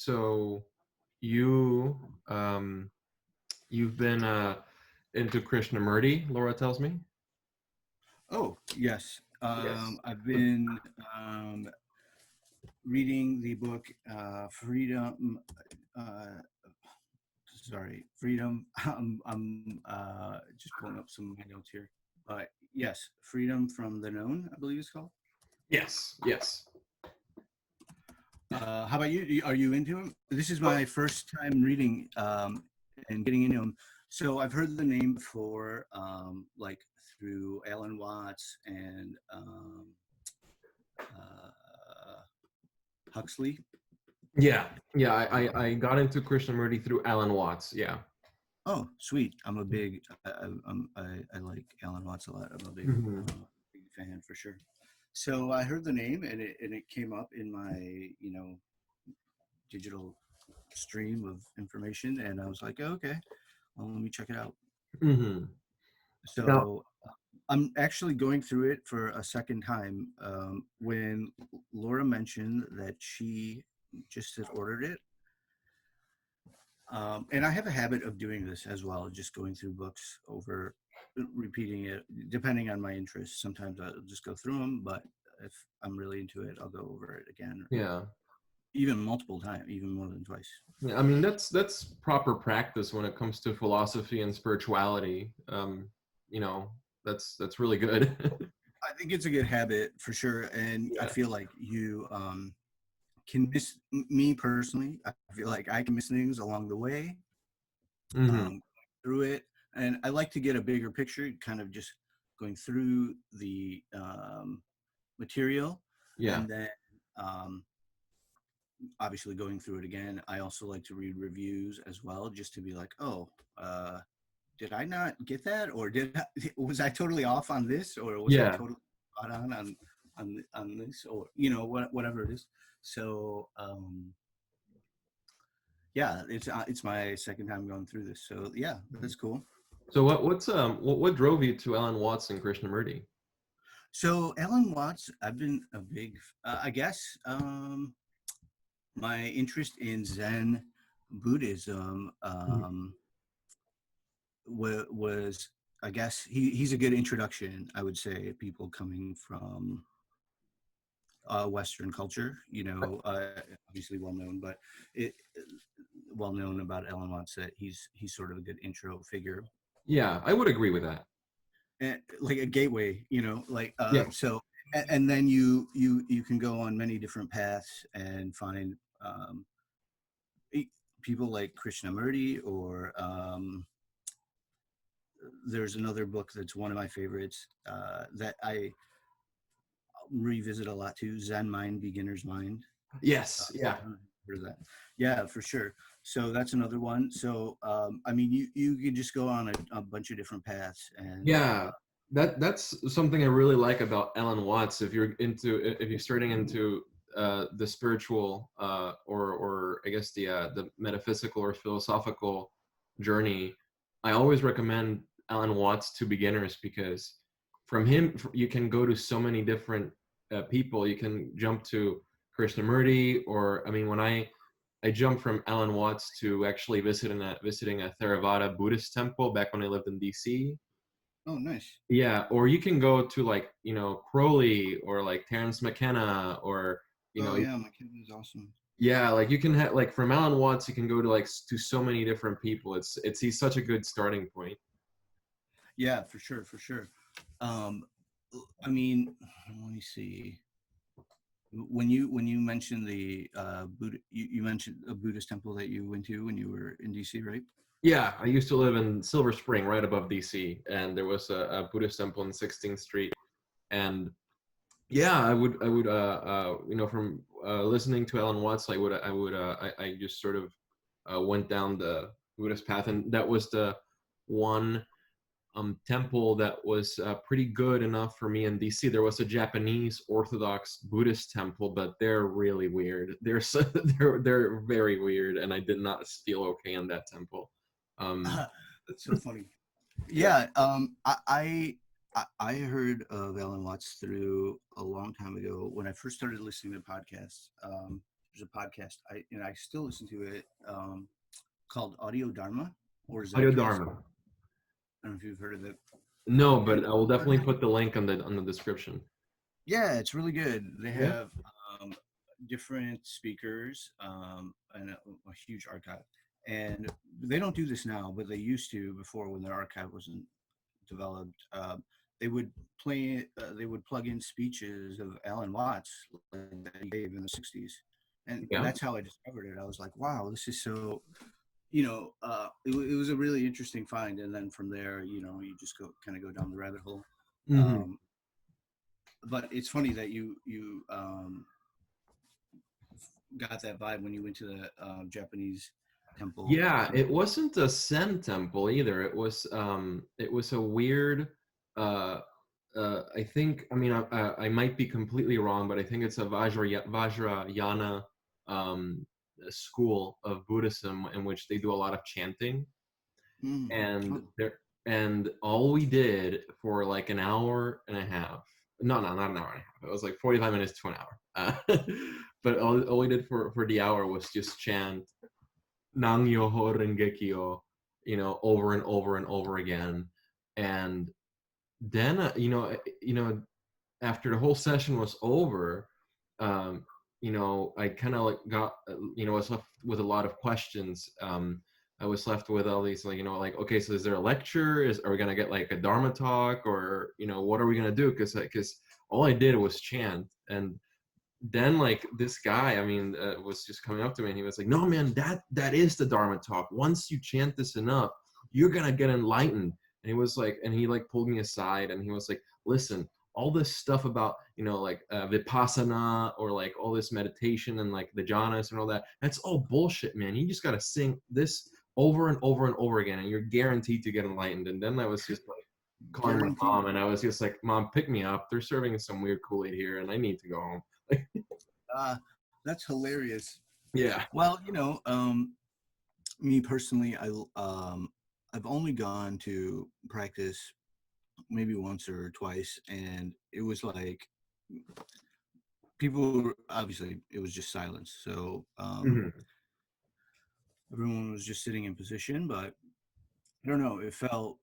So you you've been into Krishnamurti, Laura tells me. Oh, yes. Yes. I've been reading the book Freedom. Uh, Freedom. I'm just pulling up some of my notes here. Yes, Freedom from the Known, I believe it's called. Yes. Yes. How about you? Are you into him? This is my first time reading and getting into him. So I've heard the name before, like through Alan Watts and uh, Huxley. Yeah. Yeah. I Um, got into Krishnamurti through Alan Watts. Yeah. oh, sweet! I'm a big. I like Alan Watts a lot. I'm a Hmm. big fan for sure. So I heard the name and it came up in my digital stream of information, and I was like, oh, okay, well, let me check it out. Hmm. Now, So I'm actually going through it for a second time. When Laura mentioned that she just had ordered it, and I have a habit of doing this as well, just going through books over, repeating it, depending on my interests. Sometimes I'll just go through them, but if I'm really into it, I'll go over it again, yeah. even multiple times, even more than twice. Yeah, I mean that's proper practice when it comes to philosophy and spirituality. You know, that's really good. I think it's a good habit for sure, and I Yeah. feel like you can miss me personally. I feel like I can miss things along the way Hmm. through it, and I like to get a bigger picture, kind of just going through the material, Yeah. and then um, obviously going through it again. I also like to read reviews as well, just to be like, oh, did I not get that, or was I totally off on this, or was I Yeah. totally spot on this, or whatever it is. So yeah, it's my second time going through this. So yeah, that's cool. So what drove you to Alan Watts and Krishnamurti? So Alan Watts, I've been a big, I guess, my interest in Zen Buddhism was, I guess, he's a good introduction. I would say people coming from Western culture, obviously well known, but it well known about Alan Watts that he's sort of a good intro figure, Yeah, I would agree with that. and like a gateway, like Yeah. so. And then you can go on many different paths and find um, people like Krishnamurti, or there's another book that's one of my favorites that I revisit a lot too, Zen Mind, Beginner's Mind. Yes. Yeah. Heard of that? Yeah, for sure. So that's another one. So I mean, you could just go on a bunch of different paths, and Yeah. That's something I really like about Alan Watts. If you're starting into the spiritual or I guess the metaphysical or philosophical journey, I always recommend Alan Watts to beginners because from him you can go to so many different people. You can jump to Krishnamurti, or I mean, when I jumped from Alan Watts to actually visiting a Theravada Buddhist temple back when I lived in DC. oh, nice. Yeah, or you can go to like, Crowley or like Terence McKenna or, you Oh know, yeah, my kid is awesome. yeah, like you can have like from Alan Watts, you can go to like to so many different people. He's such a good starting point. Yeah, for sure, for sure. Um, I mean, let me see. When you mentioned the Buddha, you mentioned a Buddhist temple that you went to when you were in DC, right? Yeah, I used to live in Silver Spring, right above DC, and there was a Buddhist temple in 16th Street. And yeah, from listening to Alan Watts, I just sort of went down the Buddhist path, and that was the one temple that was pretty good enough for me in DC. There was a Japanese Orthodox Buddhist temple, but they're really weird. They're very weird, and I did not feel okay in that temple. Um, That's so funny. yeah, Yeah, I heard of Alan Watts through a long time ago when I first started listening to podcasts. there's a podcast I still listen to it, called Audio Dharma, or Audio Zencast. Dharma. I don't know if you've heard of it. No, but I will definitely put the link on the description. Yeah, it's really good. They Yeah. have different speakers, and a huge archive. And they don't do this now, but they used to before, when their archive wasn't developed. They would they would plug in speeches of Alan Watts, like, that he gave in the '60s, and Yeah. that's how I discovered it. I was like, wow, this is so. It was a really interesting find, and then from there, you just go down the rabbit hole. Mm-hmm. But it's funny that you got that vibe when you went to the Japanese temple. Yeah, it wasn't a Zen temple either. It was a weird. Uh, I think. I mean, I might be completely wrong, but I think it's a Vajrayana school of Buddhism in which they do a lot of chanting, Mm. and Oh. and all we did for like an hour and a half. No, no, not an hour and a half. It was like 45 minutes to an hour. But all we did for the hour was just chant Nang Yoho Rengekyo, over and over and over again. And then, after the whole session was over, I kind of like got, was left with a lot of questions. I was left with all these, like, okay, so is there a lecture? Are we gonna get like a Dharma talk, or what are we gonna do? Because all I did was chant. And then like this guy, was just coming up to me, and he was like, no man, that is the Dharma talk. Once you chant this enough, you're gonna get enlightened. And he was like, and he like pulled me aside, and he was like, listen, all this stuff about vipassana, or like all this meditation and like the jhanas and all that, that's all bullshit, man. You just gotta sing this over and over and over again, and you're guaranteed to get enlightened. And then I was just like calling my Guaranteed. mom, and I was just like, Mom, pick me up, they're serving some weird Kool-Aid here and I need to go home. That's hilarious. Yeah. Well, me personally, I've only gone to practice maybe once or twice, and it was like obviously it was just silence, so Mhm. everyone was just sitting in position. But I don't know, it felt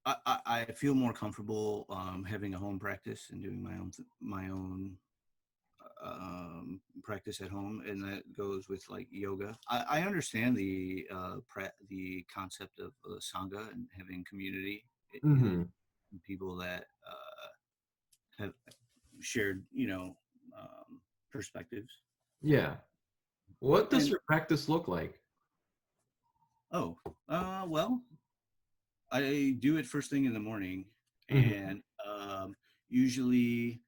I feel more comfortable having a home practice and doing my own practice at home, and that goes with like yoga. I understand the concept of sangha and having community, Mhm. people that have shared perspectives. Yeah. What does And your practice look like? well, I do it first thing in the morning, Mhm. and usually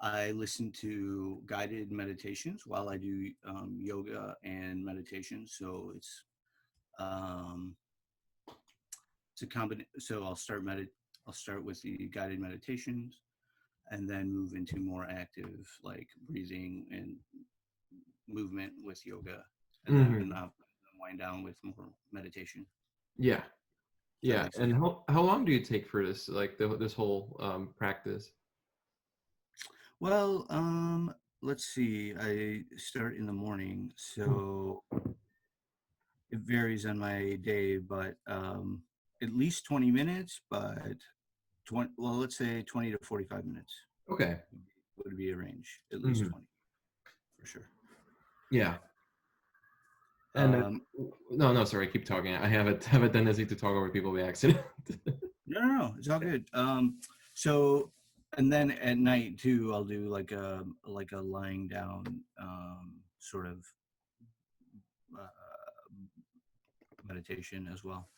I listen to guided meditations while I do yoga and meditation. So um, it's a combination. So I'll start with the guided meditations, and then move into more active, like breathing and movement with yoga, and then Mhm. wind down with more meditation. Yeah. If that Yeah. makes sense. And how long do you take for this, like this whole practice? Well, let's see. I start in the morning, so it varies on my day, but at least 20 minutes, but 20, well, let's say 20 to 45 minutes Okay. would be a range, at least Mhm. 20 for sure. Yeah. And Um, no, no, sorry, keep talking. I have a tendency to talk over people by accident. no, it's all good. So, and then at night too, I'll do like a lying down sort of uh, meditation as well.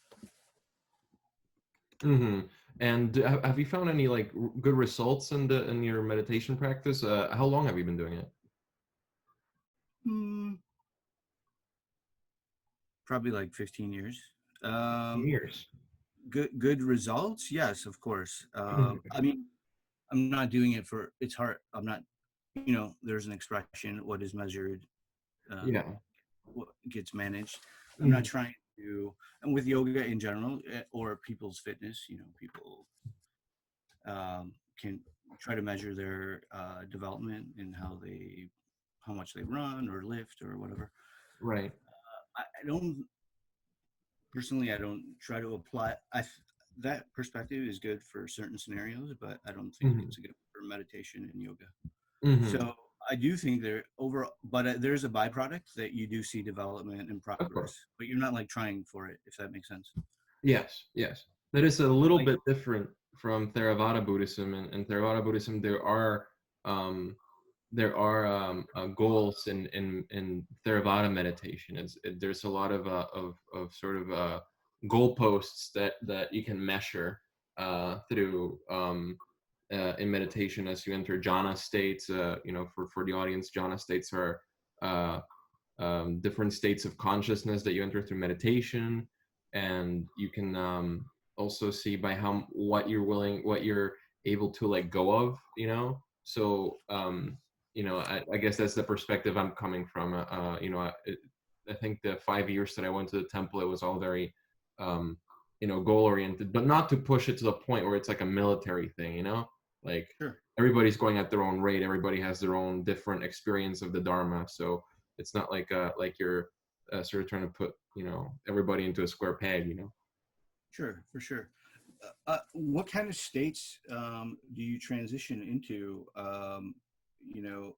Hmm. And have you found any like good results in your meditation practice? How long have you been doing it? Hmm, probably like 15 years. Um, Years. good results, yes, of course. Mhm. I mean, I'm not doing it for it's hard. I'm not, there's an expression, what is measured, um, Yeah. what gets managed. I'm not Mhm. trying to, and with yoga in general, or people's fitness, people can try to measure their development and how how much they run or lift or whatever. Right. I don't personally. I don't try to apply. That perspective is good for certain scenarios, but I don't think Hmm. it's good for meditation and yoga. Hmm. So I do think there over, but there's a byproduct that you do see development and Of course. progress, but you're not like trying for it, if that makes sense. Yes, yes. That is a little Like, bit different from Theravada Buddhism. And in Theravada Buddhism, um, goals in Theravada meditation. There's a lot of sort of goalposts that you can measure through in meditation as you enter jhana states. For the audience, jhana states are uh, different states of consciousness that you enter through meditation, and you can also see by how what you're able to let go of. So I guess that's the perspective I'm coming from. I think the 5 years that I went to the temple, it was all very goal oriented, but not to push it to the point where it's like a military thing. Like sure. everybody's going at their own rate, everybody has their own different experience of the dharma. So it's not like you're sort of trying to put everybody into a square peg. Sure, for sure. What kind of states do you transition into? You know,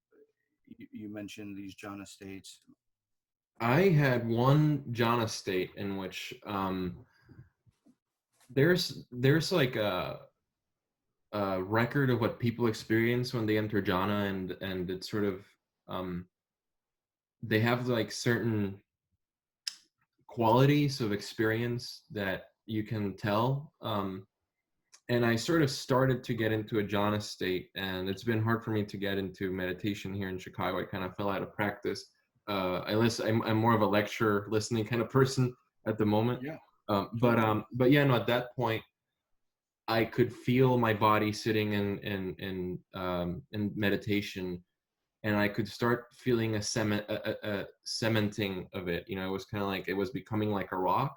you mentioned these jhana states. I had one jhana state in which there's like a record of what people experience when they enter jhana, and it's sort of um, they have like certain qualities of experience that you can tell. And I sort of started to get into a jhana state, and it's been hard for me to get into meditation here in Chicago. I kind of fell out of practice. I'm more of a lecture listening kind of person at the moment. Yeah, sure. But yeah, no. At that point, I could feel my body sitting in meditation, and I could start feeling a cementing of it. It was kind of like it was becoming like a rock.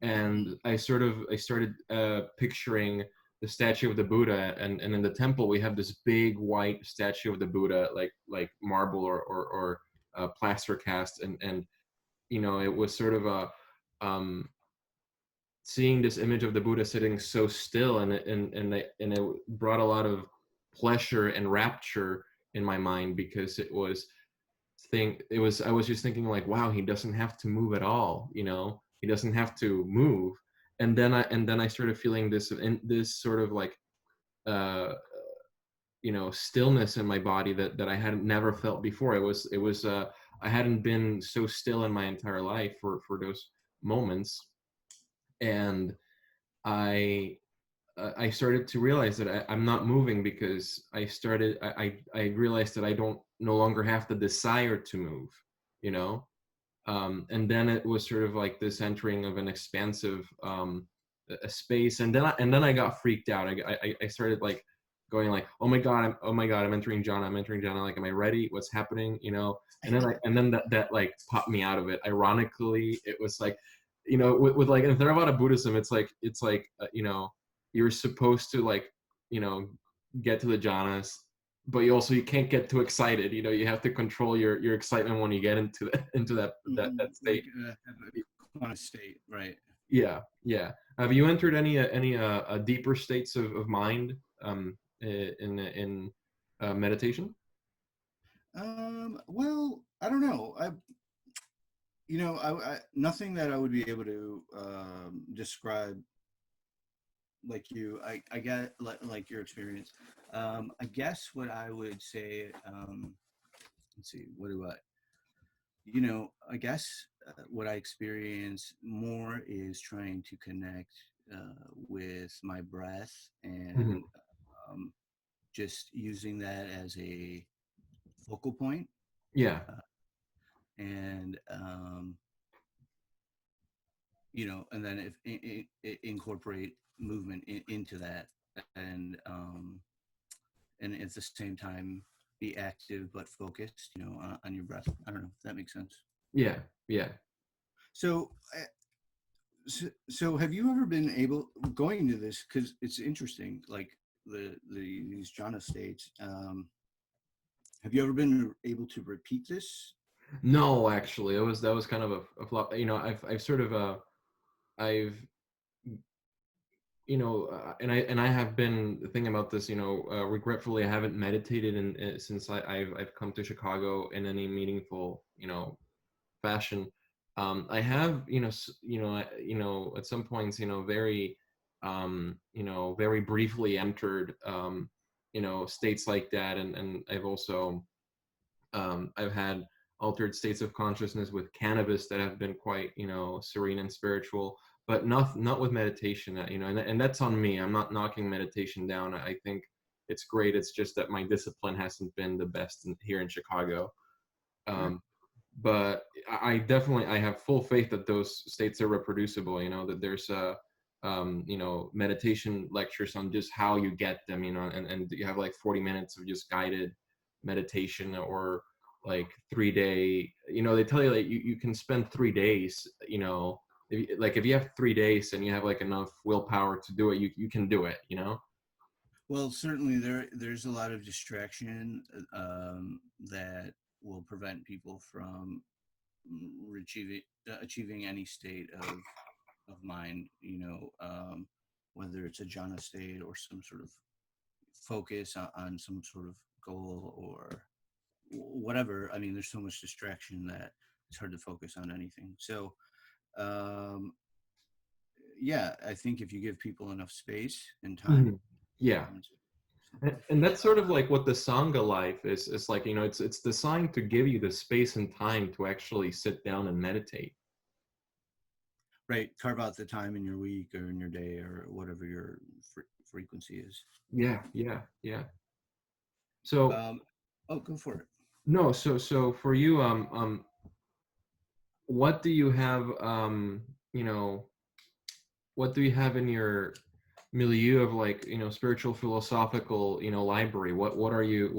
And I started picturing the statue of the Buddha, and in the temple we have this big white statue of the Buddha, like marble or plaster cast, and it was sort of a um, seeing this image of the Buddha sitting so still, and it brought a lot of pleasure and rapture in my mind, because I was just thinking like, wow, he doesn't have to move at all. He doesn't have to move. And then I started feeling this sort of like uh stillness in my body that I hadn't never felt before. It was I hadn't been so still in my entire life for those moments. And I started to realize that I'm not moving, because I realized that I don't no longer have the desire to move, you know. And then it was sort of like this entering of an expansive a space, and then I got freaked out. I started like going like, oh my god, I'm entering jhana. Like, am I ready? What's happening? And then that like popped me out of it. Ironically, it was like, with like in Theravada Buddhism, it's like you're supposed to like you know get to the jhanas, but you can't get too excited. You have to control your excitement when you get into that Like state. have a kind of state, right? Yeah, yeah. Have you entered any deeper states of mind in meditation? Well, I don't know. Nothing that I would be able to describe like you. I get like your experience. I guess what I would say. Let's see. What do I? I guess what I experience more is trying to connect with my breath Hmm. and um, just using that as a focal point, Yeah, uh, and and then if incorporate movement into that, and and at the same time be active but focused, on your breath. I don't know if that makes sense. yeah, yeah. So, so have you ever been able going to this? Because it's interesting, like these jhana states. Have you ever been able to repeat this? No, actually, that was kind of a flop. I've sort of I've and I have been thinking about this. Regretfully, I haven't meditated since I've come to Chicago in any meaningful fashion. I have at some points very very briefly entered states like that, and I've also I've had altered states of consciousness with cannabis that have been quite, serene and spiritual, but not with meditation. And that's on me. I'm not knocking meditation down. I think it's great. It's just that my discipline hasn't been the best here in Chicago. Sure. Um, but I definitely I have full faith that those states are reproducible. That there's meditation lectures on just how you get them. And you have like 40 minutes of just guided meditation, or like 3 day. They tell you that you can spend 3 days. If you have 3 days and you have like enough willpower to do it, you can do it. Well, certainly there's a lot of distraction that will prevent people from achieving any state of mind. Whether it's a jhana state or some sort of focus on some sort of goal or whatever. I mean, there's so much distraction that it's hard to focus on anything. So, um, yeah, I think if you give people enough space and time, Mhm. Yeah. um, And that's sort of like what the Sangha life is. It's like, it's designed to give you the space and time to actually sit down and meditate. right, carve out the time in your week or in your day or whatever your frequency is. Yeah, yeah, yeah. So Um, oh, go for it. no, so for you, what do you have, what do you have in your milieu of, like, spiritual philosophical, library? What are you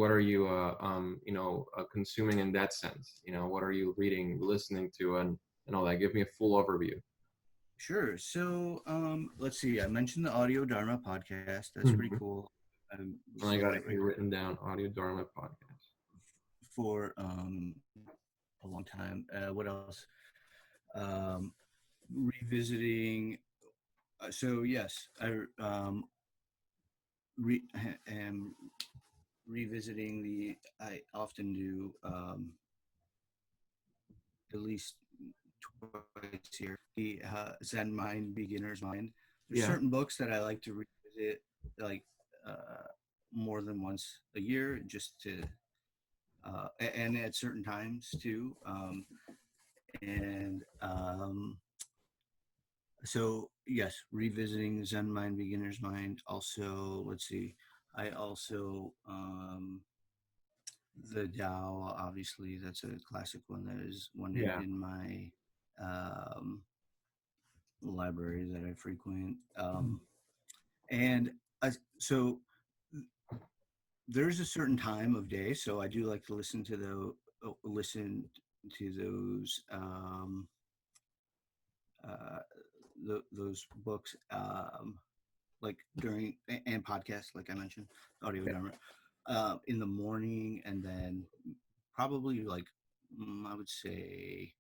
consuming in that sense? What are you reading, listening to, and all that? Give me a full overview. Sure. So, let's see. I mentioned the Audio Dharma podcast. That's pretty Mhm. cool. I was I listening got to it it here written down. Audio Dharma podcast. for a long time. What else? Um, Revisiting. So yes, I am revisiting the. I often do at least twice here. The Zen Mind, Beginner's Mind. There's Yeah. certain books that I like to revisit, like uh, more than once a year, just to and at certain times too. And So yes, revisiting Zen Mind, Beginner's Mind. Also, let's see. I also the Tao. Obviously, that's a classic one. That is one Yeah. in my um, library that I frequent. Mhm. And so there's a certain time of day. So I do like to listen to those uh, those books. Like during and podcasts, like I mentioned, audio Yeah. dharma, in the morning, and then probably like I would say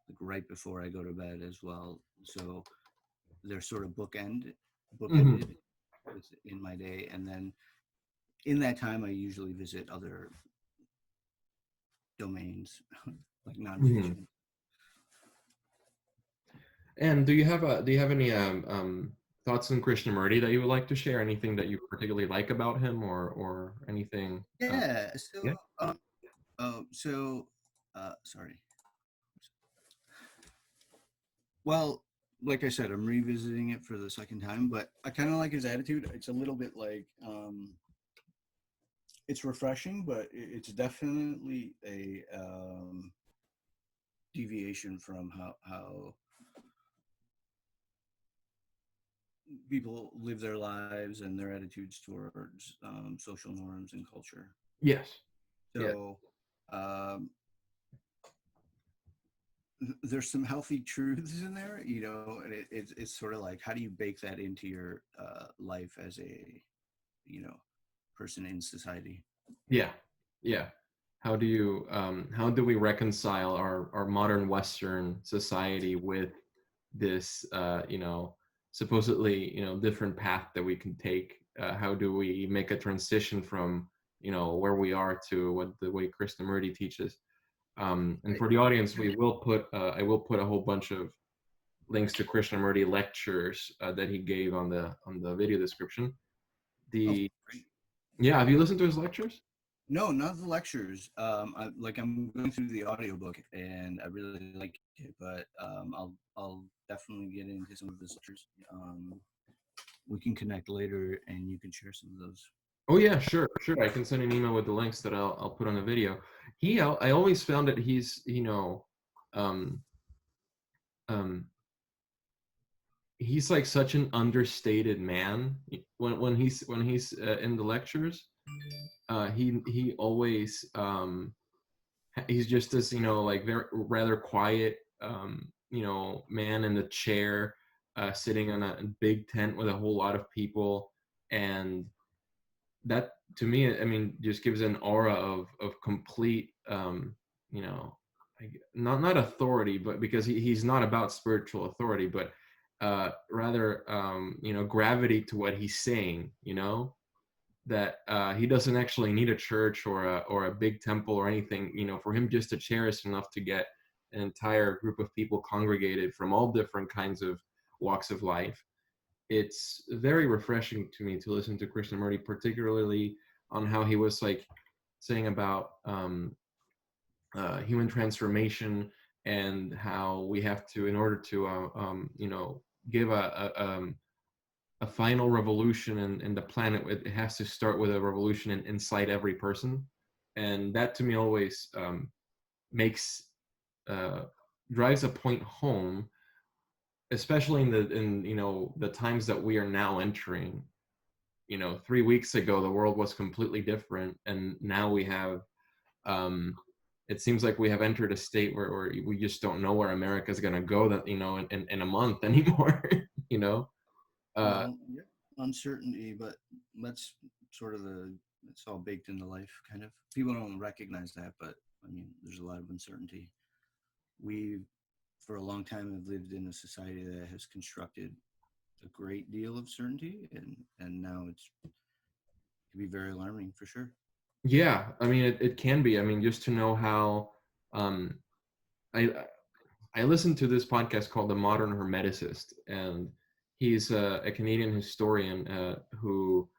like right before I go to bed as well. So they're sort of bookended Mhm. in my day, and then in that time I usually visit other domains like Mhm. nonfiction. And do you have any thoughts on Krishnamurti that you would like to share? Anything that you particularly like about him, or anything? Yeah. So Yeah. so sorry. Well, like I said, I'm revisiting it for the second time, but I kind of like his attitude. It's a little bit like it's refreshing, but it's definitely a deviation from how people live their lives and their attitudes towards social norms and culture. Yes. Yeah. So um, there's some healthy truths in there, and it's sort of like how do you bake that into your life as a person in society? Yeah. Yeah. How do you how do we reconcile our modern Western society with this supposedly different path that we can take? How do we make a transition from where we are to what the way Krishnamurti teaches? And Right. for the audience, we will put I will put a whole bunch of links to Krishnamurti lectures that he gave on the video description. Oh, The great. Yeah, have you listened to his lectures? No, not the lectures. I'm going through the audiobook and I really like it, but I'll definitely get into some of his lectures. We can connect later and you can share some of those. Oh yeah, sure, sure. I can send an email with the links that I'll put on the video. I always found that he's um um he's like such an understated man when he's in the lectures. He always he's just this like very rather quiet man in the chair, sitting on a big tent with a whole lot of people, and that to me, I mean, just gives an aura of complete you know not authority, but because he's not about spiritual authority, but rather gravity to what he's saying, that he doesn't actually need a church or a big temple or anything, for him just to cherish enough to get an entire group of people congregated from all different kinds of walks of life. It's very refreshing to me to listen to Krishnamurti, particularly on how he was like saying about human transformation, and how we have to, in order to give a final revolution in the planet, it has to start with a revolution inside every person. And that to me always makes uh, drives a point home, especially in the times that we are now entering. 3 weeks ago the world was completely different, and now we have um, it seems like we have entered a state where we just don't know where America is going to go, that in a month anymore. you know uh, Well, yeah, uncertainty, but that's sort of it's all baked into life, kind of. People don't recognize that, but I mean, there's a lot of uncertainty. We, for a long time, have lived in a society that has constructed a great deal of certainty, and now it's can be very alarming for sure. yeah, I mean, it can be. I mean, just to know how um, I I listened to this podcast called The Modern Hermeticist, and he's a Canadian historian who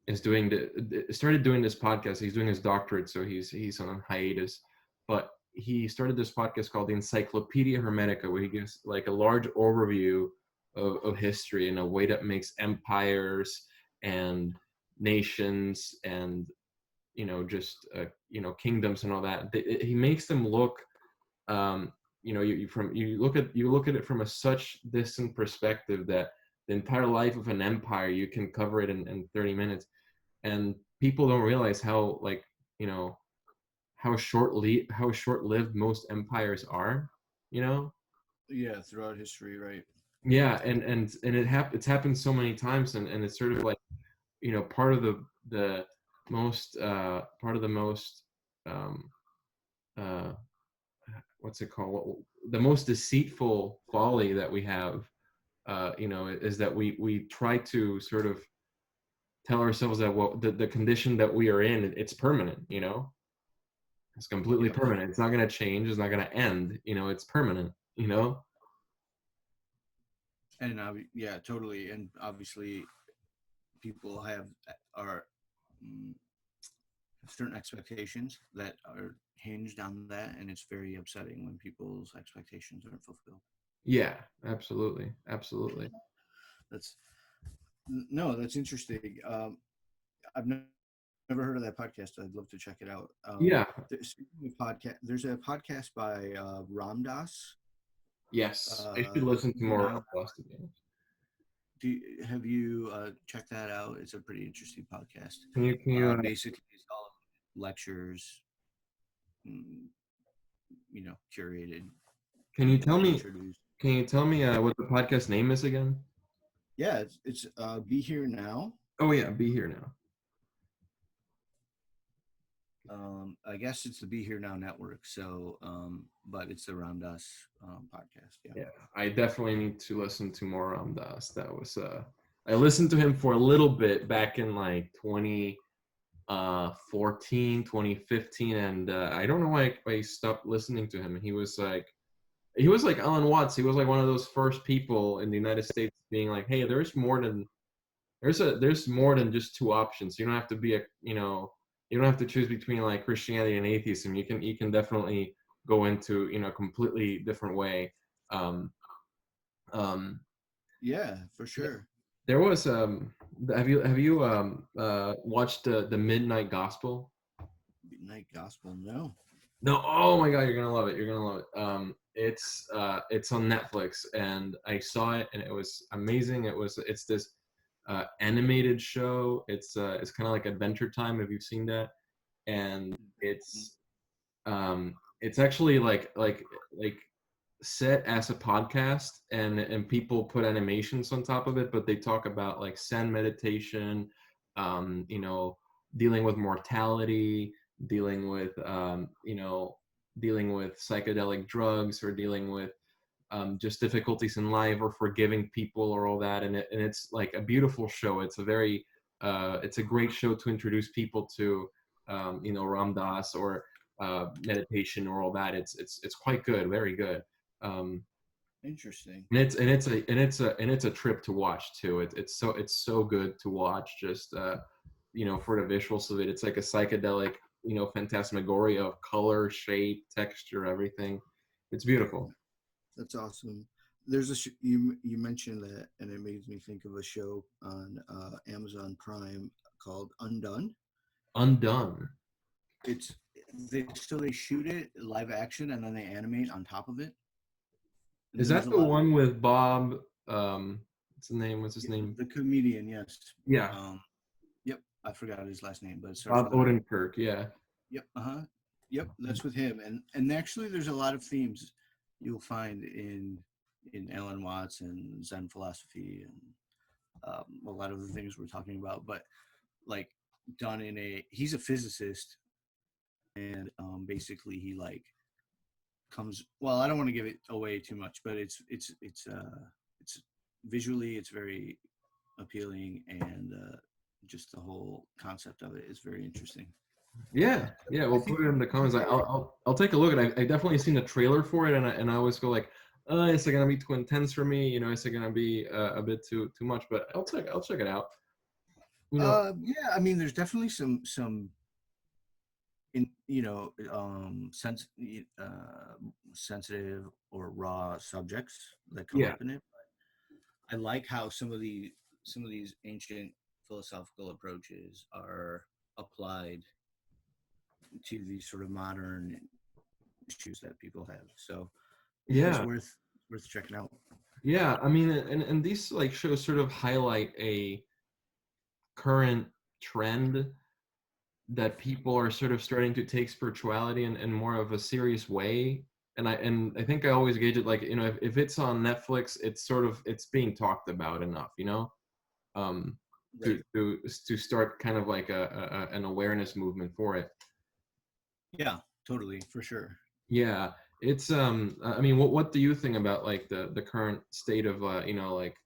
is started doing this podcast. He's doing his doctorate, so he's on hiatus, but he started this podcast called the Encyclopedia Hermetica, where he gives like a large overview of history in a way that makes empires and nations and just kingdoms and all that. He makes them look you look at it from a such distant perspective that the entire life of an empire, you can cover it in 30 minutes. And people don't realize how, like, how short-lived most empires are, you know Yeah, throughout history, right? yeah. And it's happened so many times, and it's sort of like, part of the part of the most um uh what's it called, the most deceitful folly that we have, is that we try to sort of tell ourselves that, well, the condition that we are in, it's permanent. It's completely Yep. permanent. It's not going to change. It's not going to end. It's permanent. And yeah, totally. And obviously, people are mm, certain expectations that are hinged on that, and it's very upsetting when people's expectations aren't fulfilled. Yeah, absolutely, absolutely. That's no, that's interesting. I've never heard of that podcast. I'd love to check it out. Yeah. There's a podcast by Ram Dass. Yes, I should Uh, listen to more now, of Lost again. have you checked that out? It's a pretty interesting podcast. Can you Basically, it's all lectures, mm, curated can you and tell me introduced. what the podcast name is again? Yeah, it's Be Here Now. Oh yeah, Be Here Now. I guess it's the Be Here Now network. So, but it's the Ram Dass podcast. Yeah. Yeah, I definitely need to listen to more Ram Dass. That was I listened to him for a little bit back in like 2014, 2015, and I don't know why I stopped listening to him. He was like Alan Watts. He was like one of those first people in the United States being like, hey, there's more than just two options. You don't have to be you don't have to choose between like Christianity and atheism. You can definitely go into a completely different way. Um, um, Yeah, for sure. there was have you watched the Midnight Gospel? Midnight Gospel. No. No, oh my God, you're gonna love it. You're gonna love it. It's on Netflix, and I saw it, and it was amazing. It's this animated show. It's kind of like Adventure Time, if you've seen that, and it's actually like set as a podcast, and people put animations on top of it, but they talk about like Zen meditation, you know, dealing with mortality, dealing with dealing with psychedelic drugs, or dealing with just difficulties in life, or forgiving people, or all that. And it's like a beautiful show. It's a great show to introduce people to Ram Dass, or meditation, or all that. It's quite good, very good. um, Interesting. and it's a trip to watch too. It's so good to watch, just for the visuals of it. It's like a psychedelic, phantasmagoria of color, shape, texture, everything. It's beautiful. That's awesome. There's you mentioned that, and it made me think of a show on Amazon Prime called Undone. Undone. It's they shoot it live action and then they animate on top of it. And Is then there's that a the lot of one with Bob? What's his yeah, name? the comedian. Yes. Yeah, Um. Yep. I forgot his last name, but it starts Bob with R. Odenkirk. Yeah. Yep. Uh-huh. Yep. That's with him. And actually, there's a lot of themes you'll find in Alan Watts and Zen philosophy and a lot of the things we're talking about. But like done in he's a physicist, and basically he like comes. Well, I don't want to give it away too much, but it's visually it's very appealing, and just the whole concept of it is very interesting. Yeah, yeah. I We'll think put it in the comments. I'll take a look. And I definitely seen the trailer for it, and I always go like, is it gonna be too intense for me? Is it gonna be a bit too much? But I'll check it out. You know, yeah, I mean, there's definitely some in sensitive or raw subjects that come yeah, up in it. I like how some of these ancient philosophical approaches are applied to these sort of modern issues that people have. So it's yeah, worth checking out. yeah. I mean, and these like shows sort of highlight a current trend that people are sort of starting to take spirituality in more of a serious way. And I think I always gauge it like, if it's on Netflix, it's being talked about enough, um, Right. to start kind of like an awareness movement for it. Yeah, totally, for sure. Yeah, it's I mean, what do you think about like the current state of like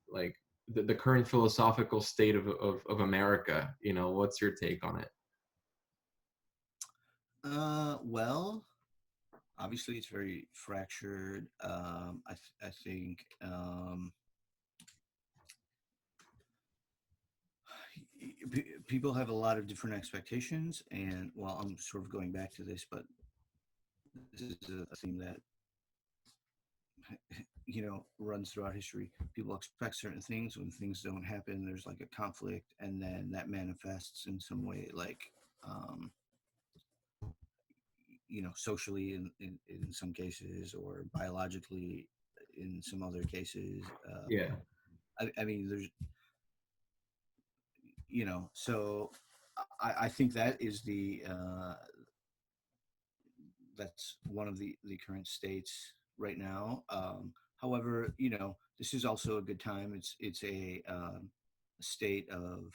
the current philosophical state of America? What's your take on it? Well, obviously it's very fractured. I think people have a lot of different expectations, and well, I'm sort of going back to this, but this is a theme that runs throughout history. People expect certain things. When things don't happen, there's like a conflict, and then that manifests in some way, like um, socially in some cases, or biologically in some other cases. Yeah, I mean, there's so I think that is that's one of the current states right now. However, this is also a good time. It's a state of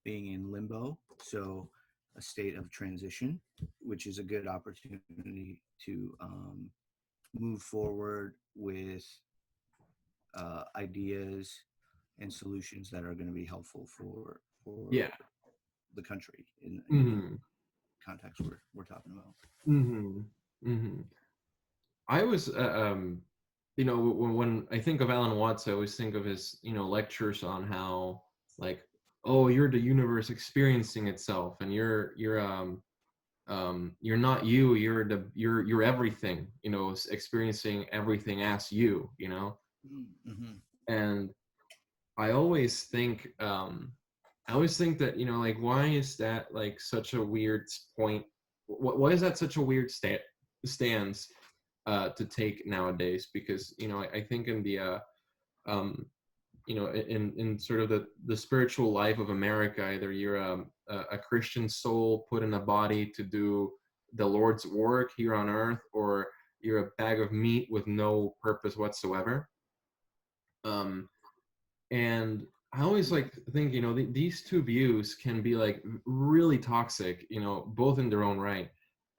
being in limbo. So a state of transition, which is a good opportunity to move forward with ideas and solutions that are going to be helpful for Yeah. the country in the Hmm. context we're talking about. Hmm. Hmm. I was, when I think of Alan Watts, I always think of his, lectures on how, like, oh, you're the universe experiencing itself, and you're not you, you're everything, experiencing everything as you. Mm-hmm. And I always think, that, like, why is that like such a weird point? Why is that such a weird stance to take nowadays? Because I think in the in sort of the spiritual life of America, either you're a Christian soul put in a body to do the Lord's work here on earth, or you're a bag of meat with no purpose whatsoever. Um, and I always like think, these two views can be like really toxic, both in their own right.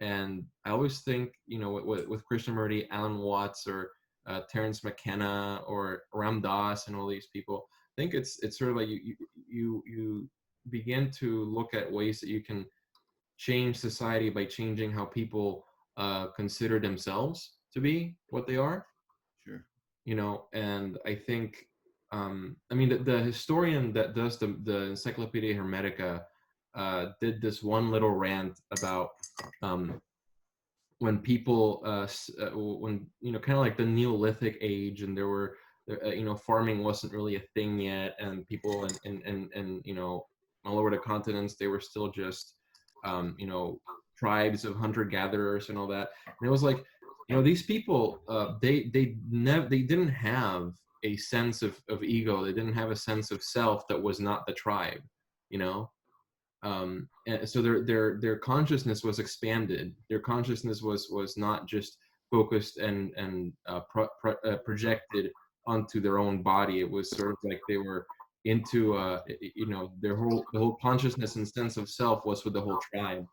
And I always think, with Krishnamurti, Alan Watts, or Terence McKenna, or Ram Dass, and all these people, I think it's sort of like you begin to look at ways that you can change society by changing how people consider themselves to be what they are. Sure. And I think, I mean, the historian that does the Encyclopedia Hermetica did this one little rant about um, when people, when, kind of like the Neolithic age, and there were, farming wasn't really a thing yet, and people and all over the continents, they were still just, tribes of hunter-gatherers and all that. And it was like, these people, they didn't have a sense of ego. They didn't have a sense of self that was not the tribe, you know. And so their consciousness was expanded. Their consciousness was not just focused and projected onto their own body. It was sort of like they were into, the whole consciousness and sense of self was with the whole tribe.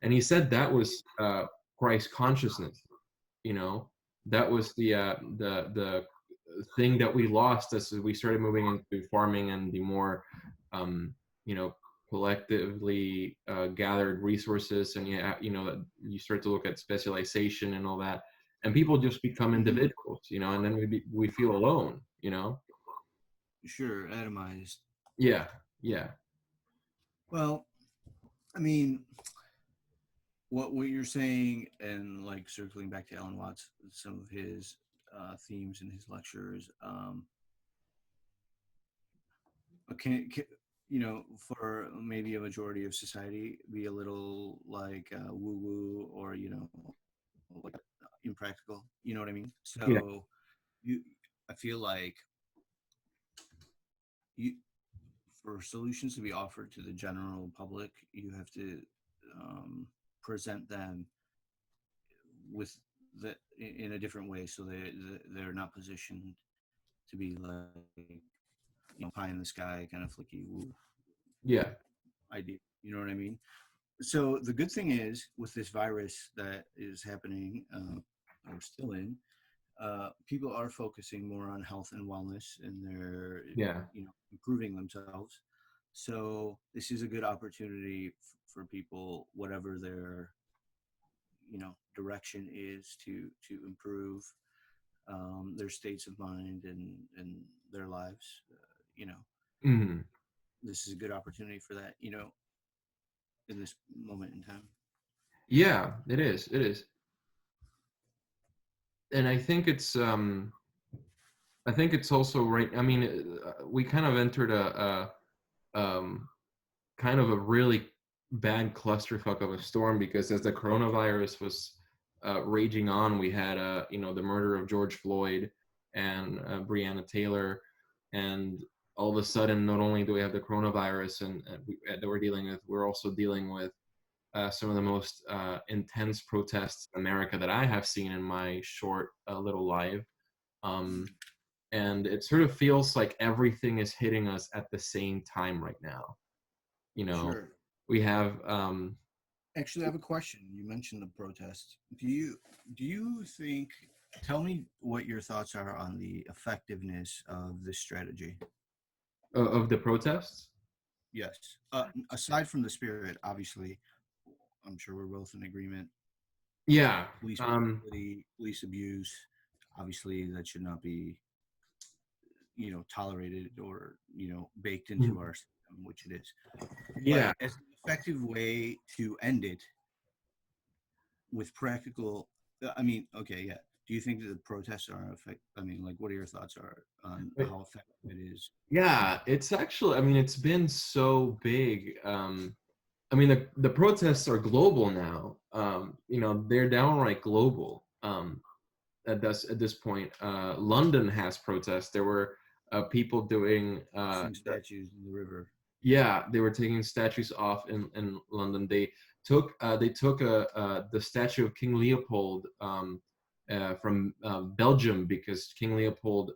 And he said that was Christ consciousness. You know, that was the thing that we lost as we started moving into farming and the more, um, you know, collectively gathered resources. And you start to look at specialization and all that, and people just become Mm-hmm. individuals, and then we feel alone. Sure, atomized. Yeah, yeah, Well, I mean, what you're saying, and like circling back to Alan Watts, some of his themes in his lectures, can for maybe a majority of society be a little like woo woo, or like impractical. You know what I mean? yeah. So you, I feel like you, for solutions to be offered to the general public, you have to present them with in a different way, so they're not positioned to be like pie in the sky kind of flicky woo Yeah. idea. You know what I mean? So the good thing is, with this virus that is happening, or still in, people are focusing more on health and wellness, and they're Yeah. improving themselves. So this is a good opportunity for people, whatever their direction is, to improve their states of mind and their lives. You know, Hmm. this is a good opportunity for that. In this moment in time. Yeah, it is. It is. And I think it's also right. I mean, we kind of entered a kind of a really bad clusterfuck of a storm, because as the coronavirus was raging on, we had the murder of George Floyd and Breonna Taylor, and all of a sudden, not only do we have the coronavirus that we're dealing with, we're also dealing with some of the most intense protests in America that I have seen in my short little life. Um, and it sort of feels like everything is hitting us at the same time right now. You know, Sure. We have Actually, I have a question. You mentioned the protests. Do you think? Tell me what your thoughts are on the effectiveness of this strategy. of the protests. Yes. Aside from the spirit, obviously, I'm sure we're both in agreement. Yeah. Police brutality, police abuse, obviously, that should not be, tolerated or baked into our system, which it is. But Yeah. as an effective way to end it with practical, I mean, okay, yeah. Do you think that the protests are effective? I mean, like, what are your thoughts are on how effective it is? Yeah, it's actually, I mean, it's been so big. I mean, the protests are global now. They're downright global. At this point, London has protests. There were people doing, Some statues in the river. yeah, they were taking statues off in London. They took the statue of King Leopold from Belgium, because King Leopold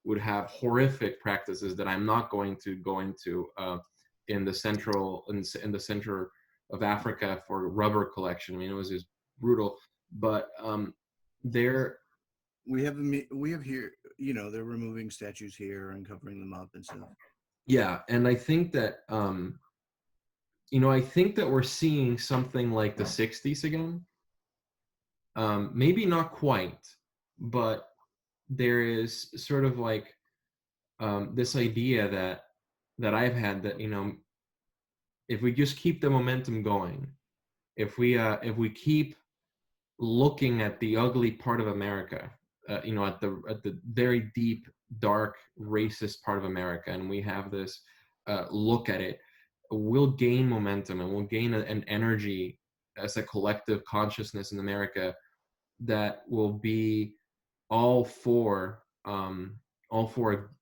would have horrific practices that I'm not going to go into in the center of Africa for rubber collection. I mean, it was just brutal. But there, We have here, they're removing statues here and covering them up and stuff. yeah, and I think that we're seeing something like the '60s again. Maybe not quite, but there is sort of like this idea that I've had that if we just keep the momentum going, if we keep looking at the ugly part of America, at the very deep, dark, racist part of America, and we have this look at it, we'll gain momentum and we'll gain an energy as a collective consciousness in America that will be all for um, all for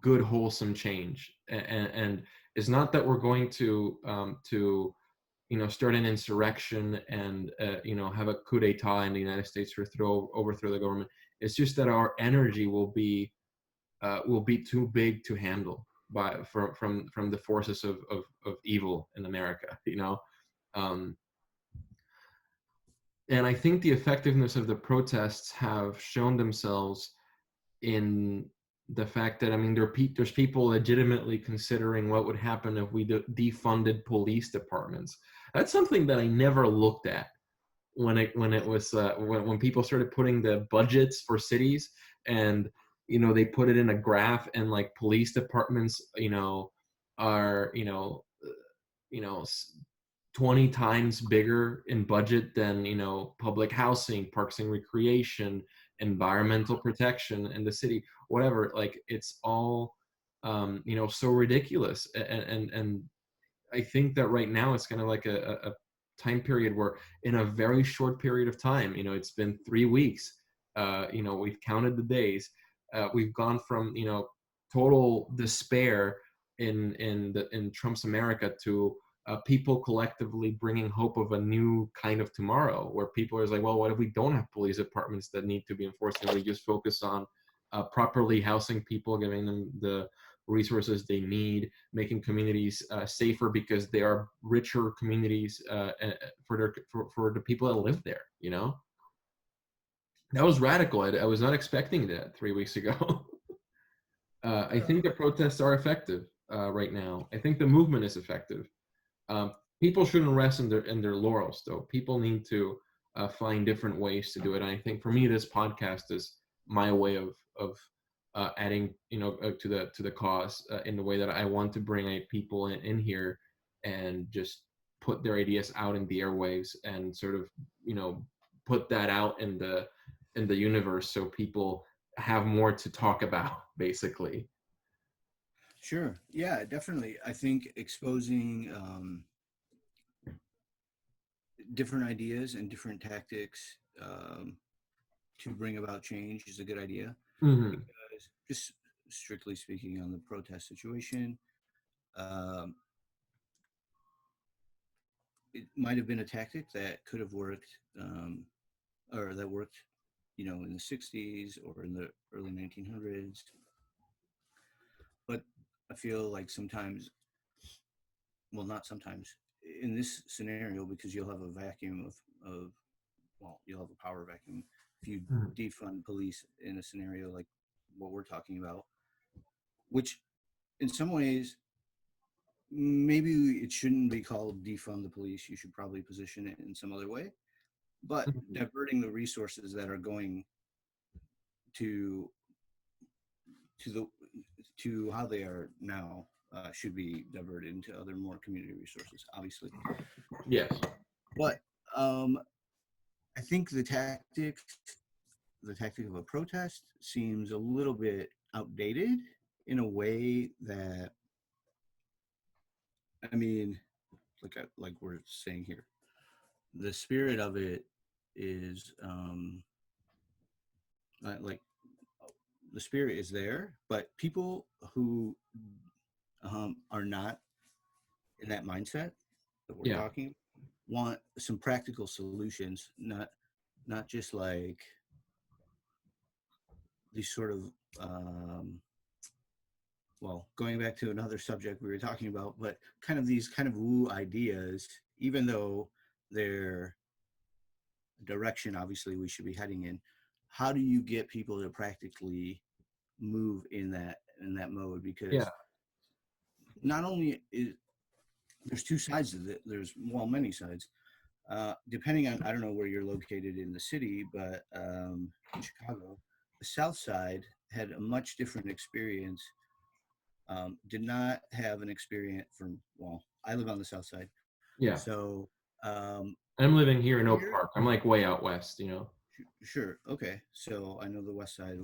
good wholesome change. And it's not that we're going to start an insurrection and have a coup d'etat in the United States or overthrow the government. It's just that our energy will be too big to handle from the forces of evil in America. Um, and I think the effectiveness of the protests have shown themselves in the fact that, I mean, there's people legitimately considering what would happen if we defunded police departments. That's something that I never looked at when people started putting the budgets for cities, and they put it in a graph, and like police departments are 20 times bigger in budget than public housing, parks and recreation, environmental protection in the city, whatever. Like, it's all so ridiculous. And I think that right now it's kind of like a time period where, in a very short period of time, it's been 3 weeks, we've counted the days, we've gone from total despair in Trump's America to people collectively bringing hope of a new kind of tomorrow, where people are like, well, what if we don't have police departments that need to be enforced, and we just focus on properly housing people, giving them the resources they need, making communities safer because they are richer communities for the people that live there. That was radical. I was not expecting that 3 weeks ago. I think the protests are effective right now. I think the movement is effective. Um, People shouldn't rest in their laurels, though. People need to find different ways to do it. And I think for me, this podcast is my way of adding, to the cause in the way that I want to bring people in here and just put their ideas out in the airwaves, and sort of put that out in the universe, so people have more to talk about, basically. Sure. Yeah, definitely. I think exposing different ideas and different tactics to bring about change is a good idea. Hmm. Because just strictly speaking on the protest situation, um, it might have been a tactic that could have worked, or that worked, in the 60s or in the early 1900s. But I feel like sometimes well, not sometimes, in this scenario, because you'll have a vacuum of well, you'll have a power vacuum if you Mhm. defund police in a scenario like what we're talking about, which in some ways maybe it shouldn't be called defund the police. You should probably position it in some other way, but Mhm. diverting the resources that are going to the to how they are now should be diverted into other more community resources, obviously. Yes. But I think the tactic of a protest seems a little bit outdated in a way that, I mean, like we're saying here, the spirit of it is like the spirit is there, but people who are not in that mindset that we're Yeah. talking want some practical solutions, not just like these sort of well, going back to another subject we were talking about, but kind of these kind of woo ideas, even though they're direction obviously we should be heading in. How do you get people to practically move in that mode? Yeah. Because not only is there's two sides of it, there's well many sides. Depending on, I don't know where you're located in the city, but in Chicago, the South Side had a much different experience. Did not have an experience from, well, I live on the South Side. Yeah. So I'm living here in Oak here, Park. I'm like way out west, you know. sure, okay. So I know the West Side,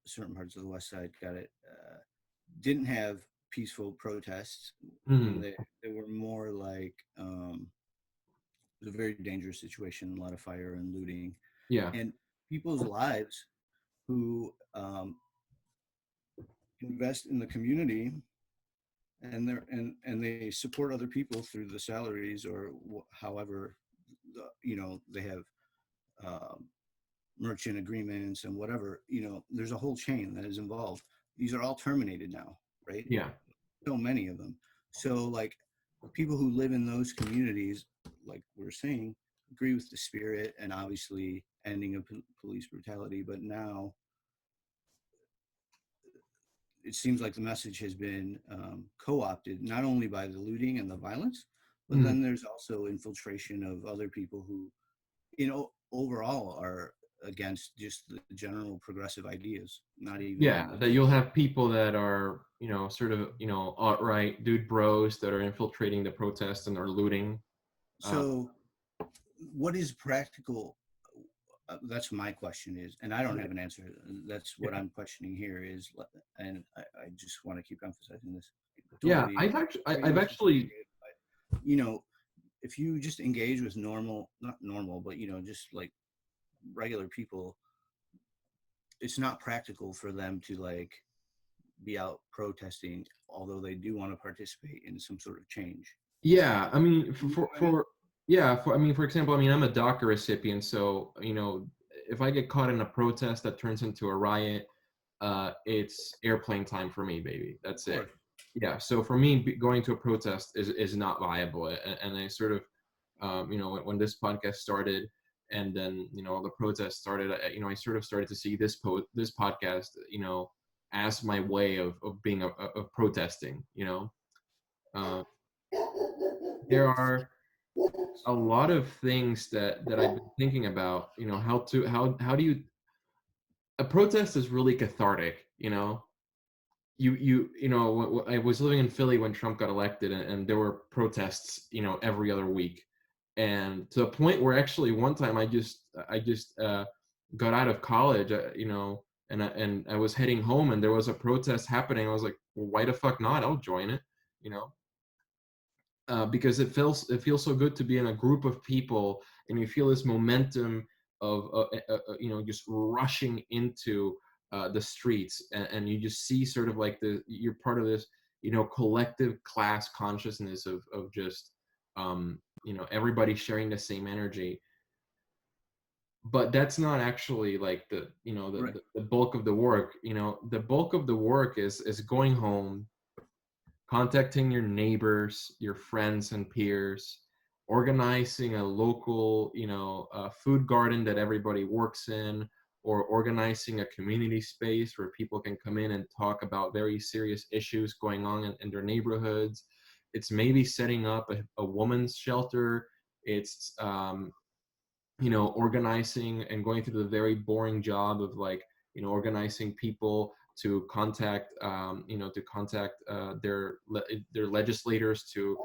certain parts of the West Side got it. Didn't have peaceful protests, Hmm. and they were more like it was a very dangerous situation, a lot of fire and looting, Yeah. and people's lives who invest in the community and they support other people through the salaries or however they have um, merchant agreements and whatever, there's a whole chain that is involved. These are all terminated now, right? Yeah. So many of them. So like people who live in those communities, like we're saying, agree with the spirit and obviously ending of police brutality, but now it seems like the message has been co-opted not only by the looting and the violence, but Hmm. then there's also infiltration of other people who, overall are against just the general progressive ideas, not Yeah, even that you'll have people that are, sort of, alt-right dude bros that are infiltrating the protests and are looting. Uh, so what is practical. That's my question is, and I don't have an answer. That's what yeah, I'm questioning here is, and I just want to keep emphasizing this. yeah. Totally I've agree with the actually, spirit, but if you just engage with normal, not normal, but just like regular people, it's not practical for them to like be out protesting, although they do want to participate in some sort of change. yeah. I mean, You know what I mean? yeah, I mean, for example, I mean, I'm a DACA recipient, so if I get caught in a protest that turns into a riot, it's airplane time for me, baby. That's Of it. course. Yeah. So for me, going to a protest is not viable, and I sort of, when this podcast started, and then the protest started, I sort of started to see this podcast, as my way of being of protesting. Uh, there are a lot of things that I've been thinking about. How do you a protest is really cathartic. I was living in Philly when Trump got elected, and there were protests, every other week, and to the point where actually one time I just got out of college, and I was heading home, and there was a protest happening. I was like, well, why the fuck not? I'll join it, you know, because it feels so good to be in a group of people, and you feel this momentum of just rushing into the streets, and you just see sort of like you're part of this collective class consciousness of just everybody sharing the same energy. But that's not actually like Right. the bulk of the work. The bulk of the work is going home, contacting your neighbors, your friends and peers, organizing a local, food garden that everybody works in, or organizing a community space where people can come in and talk about very serious issues going on in their neighborhoods. It's maybe setting up a woman's shelter. It's organizing and going through the very boring job of like, organizing people to contact, their legislators to,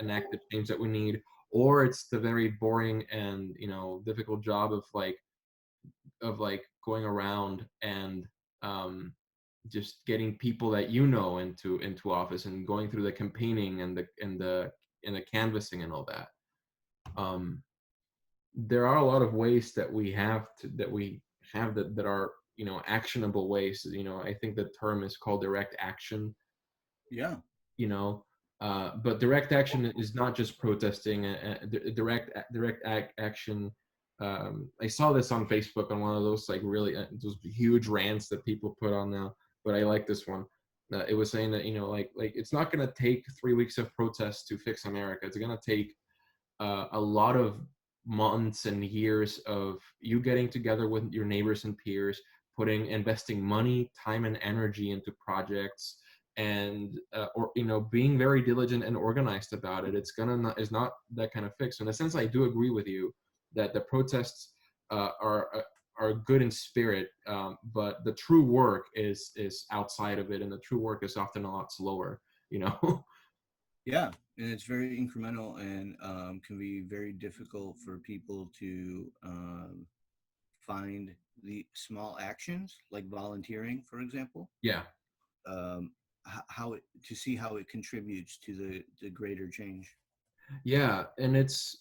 enact the change that we need. Or it's the very boring and, difficult job of going around and, just getting people that into office and going through the campaigning and the canvassing and all that. Um, there are a lot of ways that we have that are, actionable ways. I think the term is called direct action. Yeah. you know but direct action is not just protesting. Action. I saw this on Facebook on one of those like really those huge rants that people put on now, but I like this one. It was saying that, like it's not going to take 3 weeks of protests to fix America. It's going to take a lot of months and years of you getting together with your neighbors and peers, investing money, time, and energy into projects, and or being very diligent and organized about it. It's not that kind of fix. So in a sense, I do agree with you that the protests are good in spirit, but the true work is outside of it, and the true work is often a lot slower. Yeah, and it's very incremental and can be very difficult for people to find the small actions, like volunteering, for example. Yeah. How it to see how it contributes to the greater change. Yeah, and it's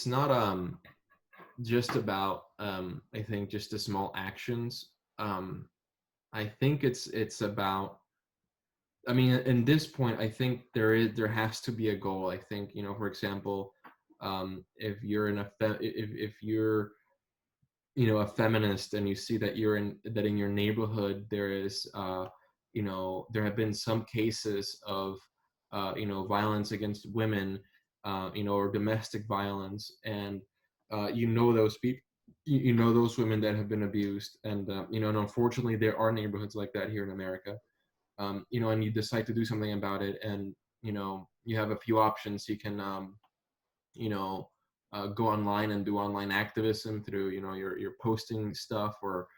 not just about, I think, just the small actions. I think it's about, I mean, in this point, I think there has to be a goal. I think, for example, if you're if you're, a feminist, and you see that in your neighborhood there is, there have been some cases of, violence against women, or domestic violence, and those people, those women that have been abused, and unfortunately there are neighborhoods like that here in America. And you decide to do something about it, and you have a few options. You can, you know go online and do online activism through, your posting stuff, or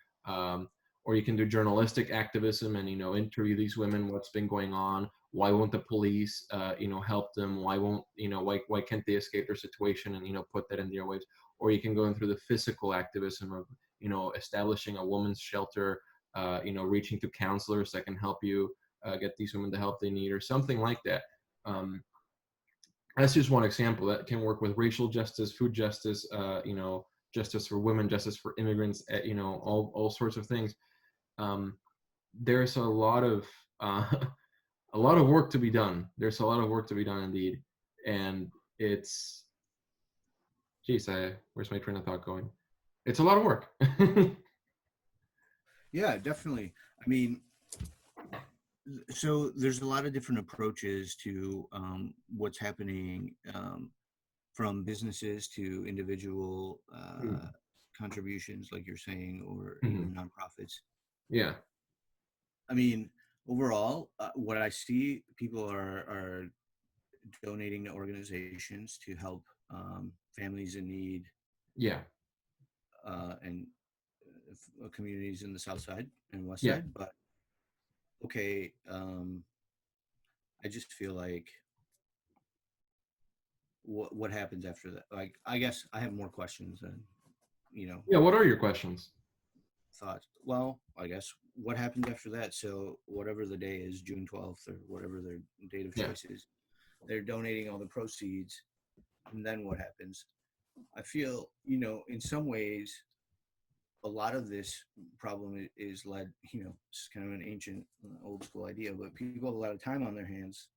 you can do journalistic activism and, interview these women. What's been going on? Why won't the police, help them? Why won't, why can't they escape their situation, and, put that in their ways? Or you can go in through the physical activism of, establishing a woman's shelter, reaching to counselors that can help you get these women the help they need, or something like that. That's just one example that can work with racial justice, food justice, justice for women, justice for immigrants, all sorts of things. There's a lot of a lot of work to be done. There's a lot of work to be done indeed, and it's, geez, where's my train of thought going? It's a lot of work. Yeah, definitely. I mean, so there's a lot of different approaches to what's happening, from businesses to individual contributions, like you're saying, or Mhm. even nonprofits. Yeah, I mean, overall, what I see, people are donating to organizations to help families in need, yeah, and communities in the South Side and West yeah. Side. But okay, I just feel like what happens after that? Like, I guess I have more questions than you know Yeah, what are your questions? thoughts. Well, I guess what happens after that? So whatever the day is, June 12th or whatever their date of Yeah. choice is, they're donating all the proceeds, and then what happens? I feel, in some ways, a lot of this problem is led, it's kind of an ancient, old school idea, but people have a lot of time on their hands.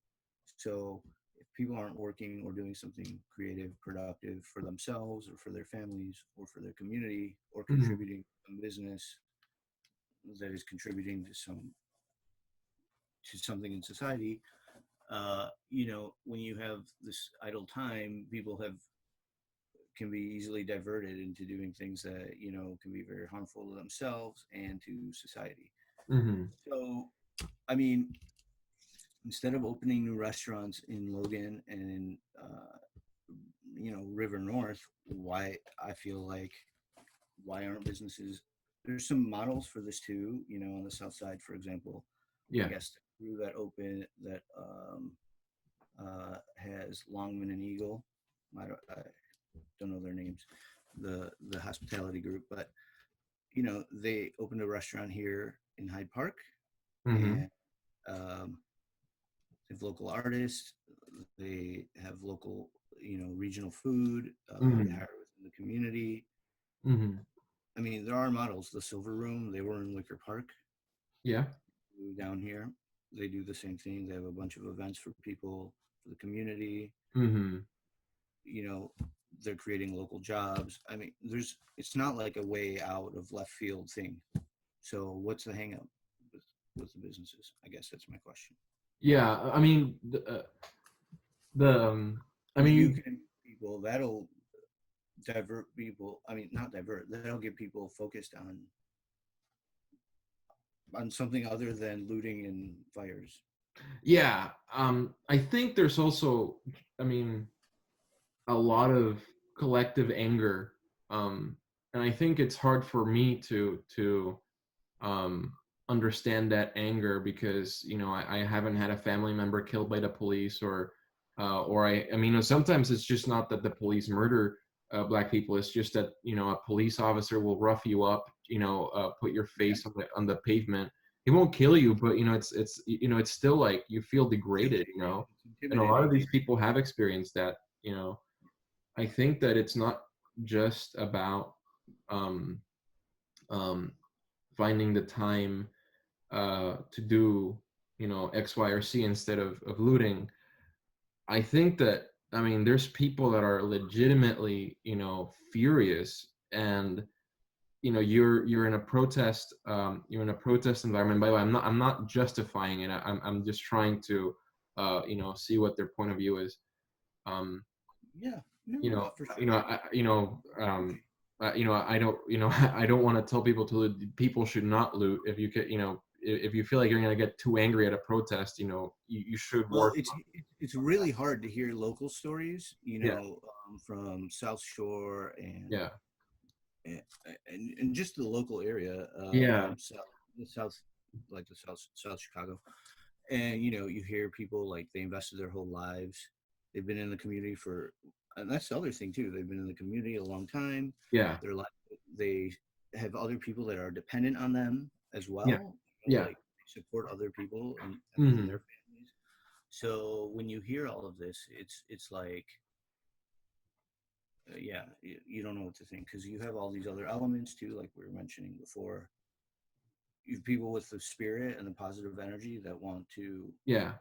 So if people aren't working or doing something creative, productive for themselves or for their families or for their community, or Mhm. contributing to a business that is contributing to some to something in society, when you have this idle time, people can be easily diverted into doing things that can be very harmful to themselves and to society. Mm-hmm. So, I mean, instead of opening new restaurants in Logan and in River North, I feel like why aren't businesses? There's some models for this too. On the south side, for example, I Yeah. guess the crew that has Longman and Eagle. I don't know their names, the hospitality group, but they opened a restaurant here in Hyde Park, Mm-hmm. and they have local artists, they have local regional food, they Mm-hmm. hire within the community. Mm-hmm. I mean, there are models. The Silver Room, they were in Wicker Park. Yeah. Down here, they do the same thing. They have a bunch of events for people, for the community. Mm-hmm. You know, they're creating local jobs. I mean, it's not like a way out of left field thing. So what's the hang up with the businesses? I guess that's my question. Yeah. I mean, the I If you mean, can people, that'll divert people. I mean, not divert. That'll get people focused on something other than looting and fires. yeah. I think there's also, I mean, a lot of collective anger, and I think it's hard for me to um, understand that anger because I haven't had a family member killed by the police or I mean sometimes it's just not that the police murder black people. It's just that a police officer will rough you up, put your Yeah, face on the pavement. He won't kill you, but it's still like you feel degraded, intimidating. It's and a lot of intimidating. these people have experienced that. I think that it's not just about um, um, finding the time to do X, Y, or C instead of looting. I think that I mean there's people that are legitimately furious, and you're in a protest, you're in a protest environment. By the way, I'm not justifying it. I'm just trying to see what their point of view is. um, Yeah, you no, know, for sure. you know, I, you know, I don't, I don't want to tell people to loot. People should not loot. If you could, if you feel like you're gonna get too angry at a protest, you should Well, work. it's really hard to hear local stories, Yeah, from South Shore and yeah, and, and just the local area, yeah, the South, like the South Chicago. And you hear people like they invested their whole lives. They've been in the community and that's the other thing too. They've been in the community a long time. yeah, They're like they have other people that are dependent on them as yeah, well. yeah. Like they support other people and Hmm. their families. So when you hear all of this, it's like, yeah, you don't know what to think because you have all these other elements too, like we were mentioning before. You have people with the spirit and the positive energy that want to Yeah,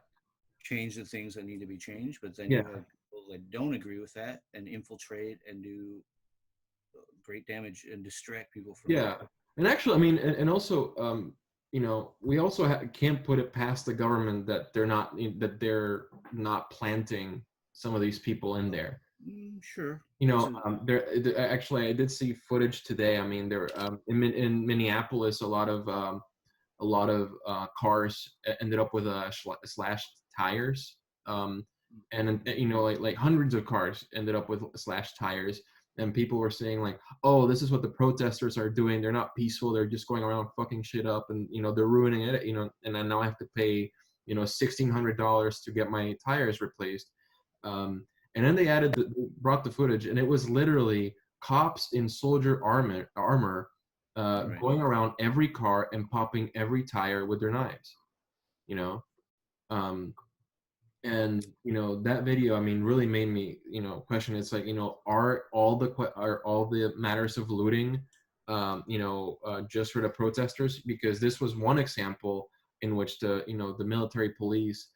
change the things that need to be changed, but then yeah, you have people that don't agree with that and infiltrate and do great damage and distract people from yeah. And actually, I mean, and also, we also can't put it past the government that they're not planting some of these people in there. Sure, there's a Actually I did see footage today. I mean, there in Minneapolis, a lot of cars ended up with slashed tires, and like hundreds of cars ended up with slashed tires, and people were saying like, oh, this is what the protesters are doing. They're not peaceful. They're just going around fucking shit up, and they're ruining it. And then now I have to pay $1,600 to get my tires replaced. And then they brought the footage, and it was literally cops in soldier armor right. going around every car and popping every tire with their knives. You know, um, and that video, I mean, really made me question. It's like are all the matters of looting, just for the protesters? Because this was one example in which the military police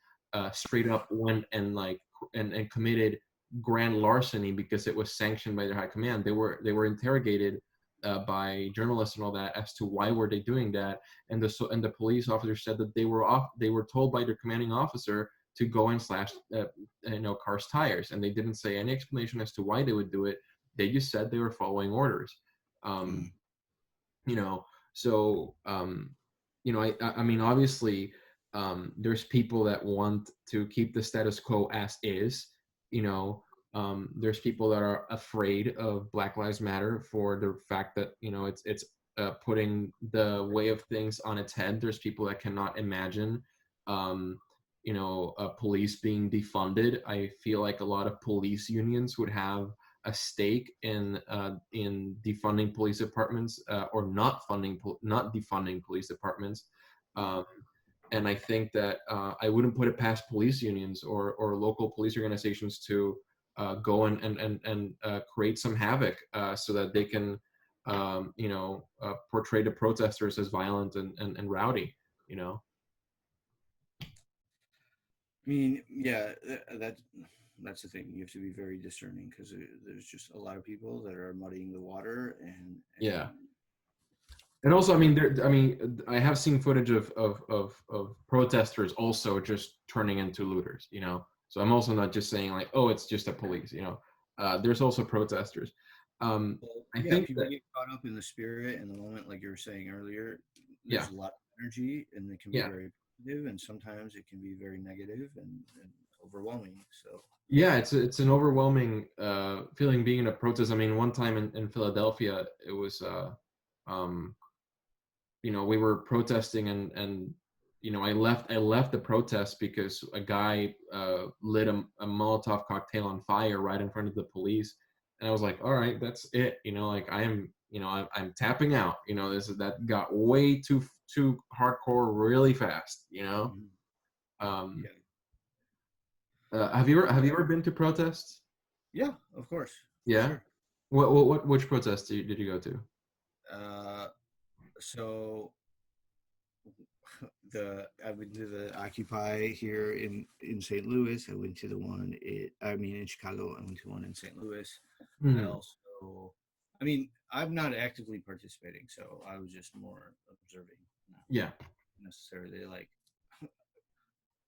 straight up went and and committed grand larceny because it was sanctioned by their high command. They were interrogated by journalists and all that as to why were they doing that, and the police officer said that they were told by their commanding officer to go and slash cars tires, and they didn't say any explanation as to why they would do it. They just said they were following orders. Mm. You know, so I mean, obviously, there's people that want to keep the status quo as is. You know, there's people that are afraid of Black Lives Matter for the fact that it's putting the way of things on its head. There's people that cannot imagine police being defunded. I feel like a lot of police unions would have a stake in defunding police departments, or not defunding police departments. Um, and I think that I wouldn't put it past police unions or local police organizations to go and create some havoc, so that they can portray the protesters as violent and rowdy. You know. I mean, yeah, that's the thing. You have to be very discerning because there's just a lot of people that are muddying the water, and Yeah. And also, I mean, I have seen footage of protesters also just turning into looters. You know, so I'm also not just saying like, oh, it's just the police. You know, there's also protesters. well, I yeah, think people that get caught up in the spirit and the moment, like you were saying earlier. yeah, There's a lot of energy, and it can be yeah, very positive, and sometimes it can be very negative and overwhelming. So, yeah. It's an overwhelming feeling being in a protest. I mean, one time in Philadelphia, it was um, we were protesting, and I left the protest because a guy lit a Molotov cocktail on fire right in front of the police, and I was like, all right, that's it. Like I'm tapping out. That got way too hardcore really fast. mhm. Um, Yeah, have you ever been to protests? yeah, of course, for Yeah. sure. Which protests did you go to? Uh, so I went to the Occupy here in St. Louis. I went to the one in Chicago. I went to one in St. Louis. I Hmm. also, I mean, I'm not actively participating, so I was just more observing, not Yeah. necessarily like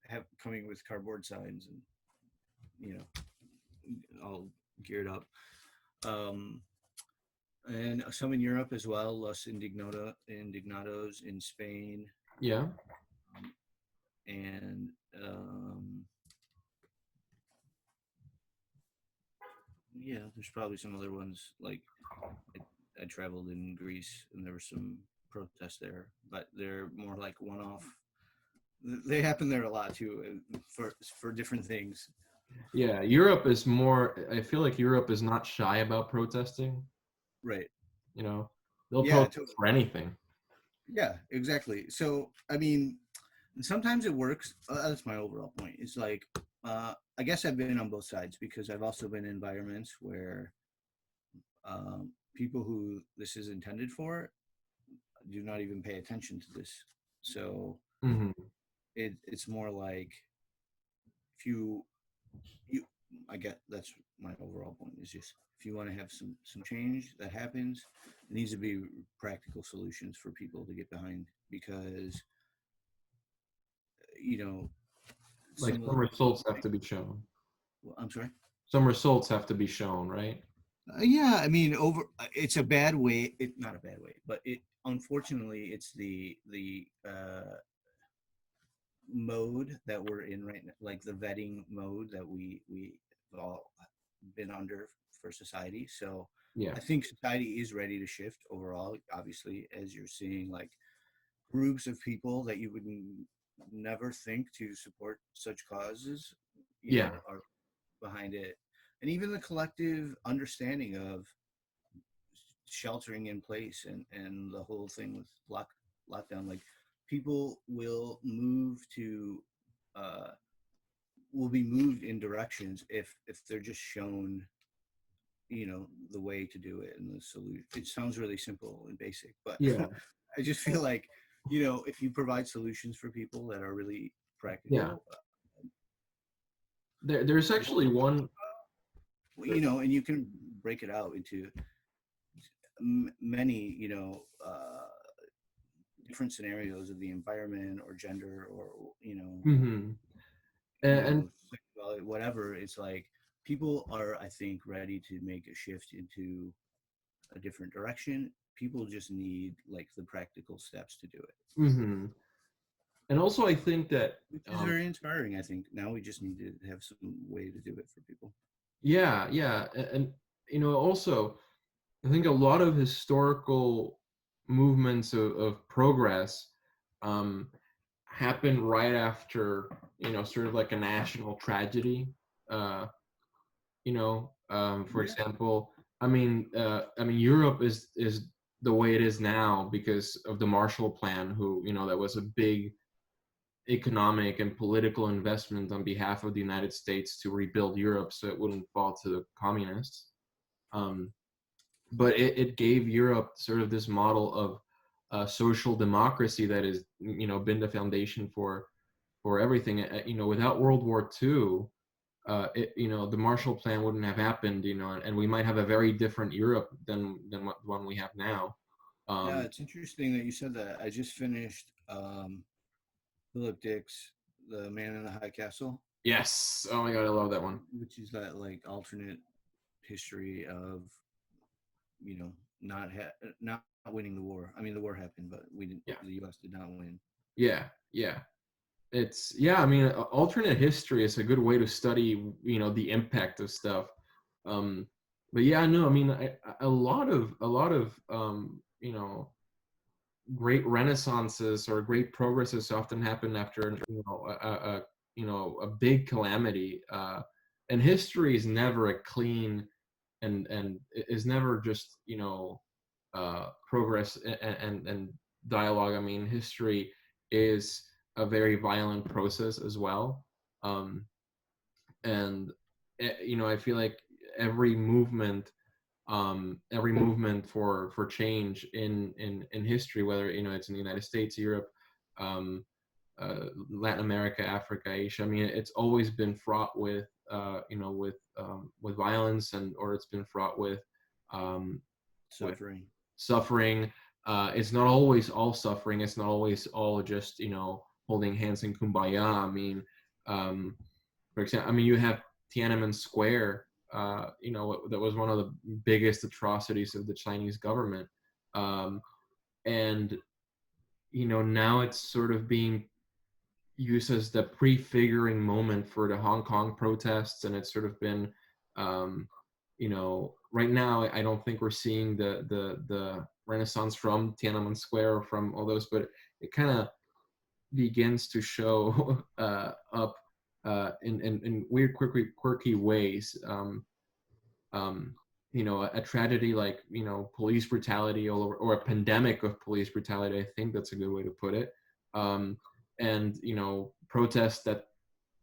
have coming with cardboard signs and you know all geared up. Um, and some in Europe as well. Indignados in Spain, Yeah. um, and yeah, there's probably some other ones. Like I traveled in Greece, and there were some protests there, but they're more like one-off. They happen there a lot too, for different things. Yeah, Europe is more. I feel like Europe is not shy about protesting. Right. You know, they'll Yeah. protest for anything. Yeah. Exactly. So I mean, sometimes it works. That's my overall point. It's like I guess I've been on both sides because I've also been in environments where people who this is intended for do not even pay attention to this. So Hmm. it's more like if you I get that's my overall point is just if you want to have some change that happens, it needs to be practical solutions for people to get behind because you know Like some of some the results have to be shown. well, I'm sorry. Some results have to be shown, right? Yeah, I mean, it's a bad way. It not a bad way, but it unfortunately it's the mode that we're in right now, like the vetting mode that we've all been under for society. So Yeah. I think society is ready to shift overall. Obviously, as you're seeing, like groups of people that you would never think to support such causes, Yeah. are behind it, and even the collective understanding of sheltering in place and the whole thing with lockdown, like people uh will be moved in directions if they're just shown the way to do it and the solution. It sounds really simple and basic, but Yeah. I just feel like if you provide solutions for people that are really Yeah. practical, There's actually one. and you can break it out into many, different scenarios of the environment or gender or, Hmm. And sexuality, whatever. It's like people are, I think, ready to make a shift into a different direction. People just need like the practical steps to do it, hmm. And also I think that which is very inspiring. I think now we just need to have some way to do it for people. yeah, yeah, and also I think a lot of historical movements of progress um, happen right after sort of like a national tragedy. Uh, for Yeah. example, I mean Europe is the way it is now because of the Marshall Plan. Who that was a big economic and political investment on behalf of the United States to rebuild Europe so it wouldn't fall to the communists. Um, but it gave Europe sort of this model of social democracy that has been the foundation for everything. Without World War II, the Marshall Plan wouldn't have happened. And we might have a very different Europe than what one we have now. Yeah, Um, it's interesting that you said that. I just finished Philip Dick's The Man in the High Castle, yes. Oh my God, I love that one. which is that like alternate history of, you know, not winning the war. I mean, the war happened, but we didn't. Yeah, The U.S. did not win. yeah, yeah. It's yeah. I mean, alternate history is a good way to study the impact of stuff. Um, but yeah, no, I mean, a lot of great renaissances or great progresses often happen after a big calamity. And history is never a clean and is never just progress and dialogue. I mean, history is a very violent process as well. Um, and I feel like every movement for change in history, whether it's in the United States, Europe, um, Latin America, Africa, Asia. I mean, it's always been fraught with with violence, or it's been fraught um, with Suffering. suffering. It's not always all suffering. It's not always all just holding hands in kumbaya. I mean, um, for example, you have Tiananmen Square. That was one of the biggest atrocities of the Chinese government, and now it's sort of being used as the prefiguring moment for the Hong Kong protests, and it's sort of been, right now I don't think we're seeing the renaissance from Tiananmen Square or from all those, but it kind of begins to show up in weird, quirky ways. A tragedy like police brutality all over, or a pandemic of police brutality. I think that's a good way to put it. Um, and protests that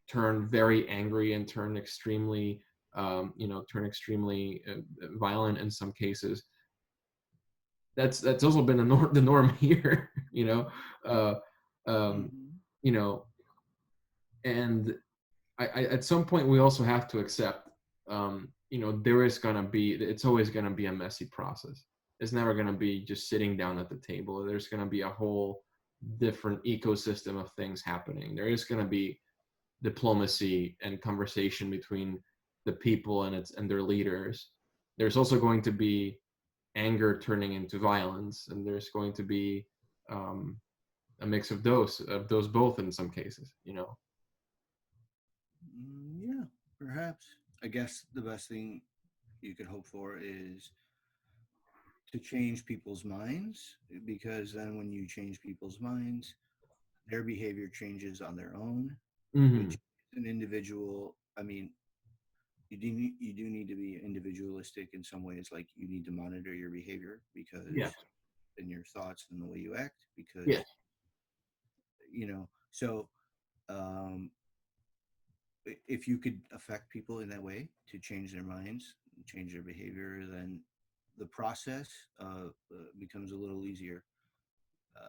turn very angry and turn extremely violent in some cases. That's also been the norm here. Uh, um, Hmm. you know, and at some point we also have to accept it's always gonna be a messy process. It's never gonna be just sitting down at the table. There's gonna be a whole different ecosystem of things happening. There is gonna be diplomacy and conversation between the people and their leaders. There's also going to be anger turning into violence, and there's going to be um, a mix of those both in some cases. Yeah, perhaps. I guess the best thing you could hope for is to change people's minds, because then when you change people's minds, their behavior changes on their own, Hmm. which an individual, I mean, you do need to be individualistic in some ways. Like you need to monitor your behavior Yeah. because and your thoughts and the way you act, Yeah. because so um if you could affect people in that way to change their minds, change their behavior, then the process becomes a little easier,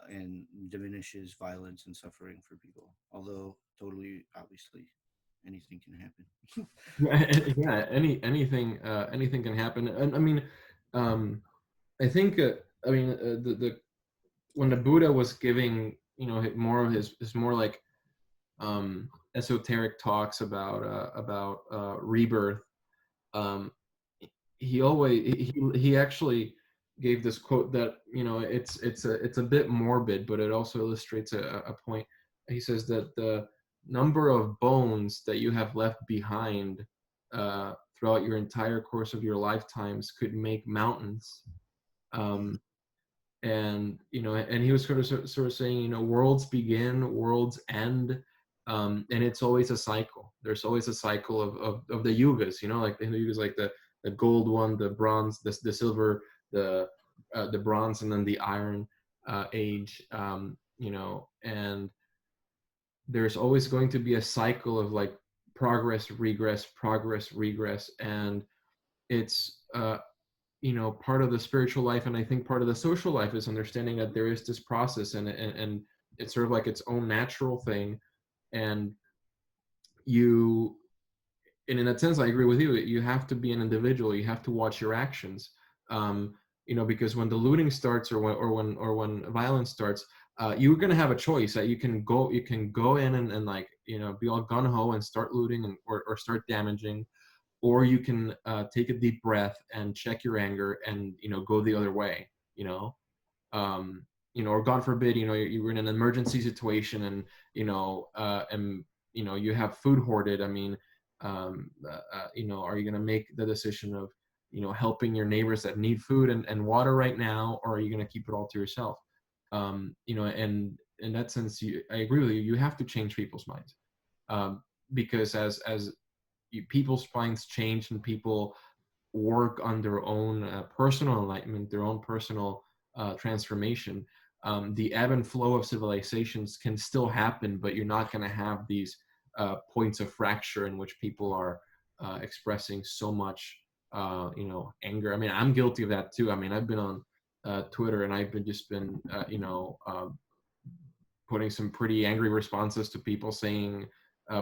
and diminishes violence and suffering for people. Although, totally, obviously, anything can happen. Yeah, anything can happen. And I mean, um I think I mean the when the Buddha was giving, more of his more like esoteric talks about rebirth, um, he actually gave this quote that, it's a bit morbid, but it also illustrates a point. He says that the number of bones that you have left behind throughout your entire course of your lifetimes could make mountains. Mm, um, and he was sort of saying, worlds begin, worlds end, and it's always a cycle. There's always a cycle of the yugas, like the Hindu yugas, like the gold one, the bronze, the silver, the bronze, and then the iron age, and there's always going to be a cycle of like progress, regress, progress, regress. And it's part of the spiritual life, and I think part of the social life, is understanding that there is this process, and it's sort of like its own natural thing. And you and in that sense, I agree with you. You have to be an individual. You have to watch your actions. um, because when the looting starts, or when violence starts, you're going to have a choice. That you can go in and like, be all gung-ho and start looting, or start damaging, or you can take a deep breath and check your anger, and go the other way. you know or God forbid, you were in an emergency situation, and you have food hoarded. I mean, are you going to make the decision of helping your neighbors that need food and water right now, or are you going to keep it all to yourself? And in that sense, I agree with you. You have to change people's minds, because as people's minds change, and people work on their own personal enlightenment, their own personal transformation, the ebb and flow of civilizations can still happen, but you're not going to have these points of fracture in which people are expressing so much, anger. I mean, I'm guilty of that too. I mean, I've been on Twitter, and I've been putting some pretty angry responses to people saying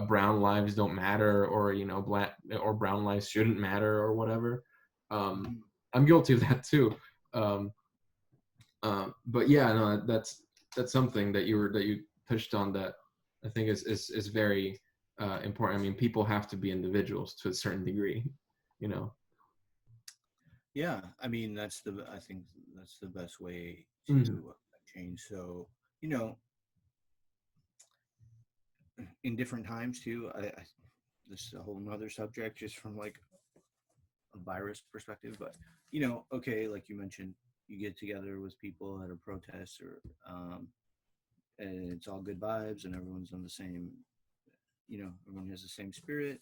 brown lives don't matter, or black or brown lives shouldn't matter, or whatever. um, mhm. I'm guilty of that too. um, but yeah, no, that's something that you touched on, that I think is very important. I mean, people have to be individuals to a certain degree, you know. Yeah, I mean I think that's the best way Mhm. to change. So, you know, in different times too, this is a whole nother subject just from like a virus perspective, but okay, like you mentioned, you get together with people at a protest, or and it's all good vibes, and everyone's on the same, everyone has the same spirit.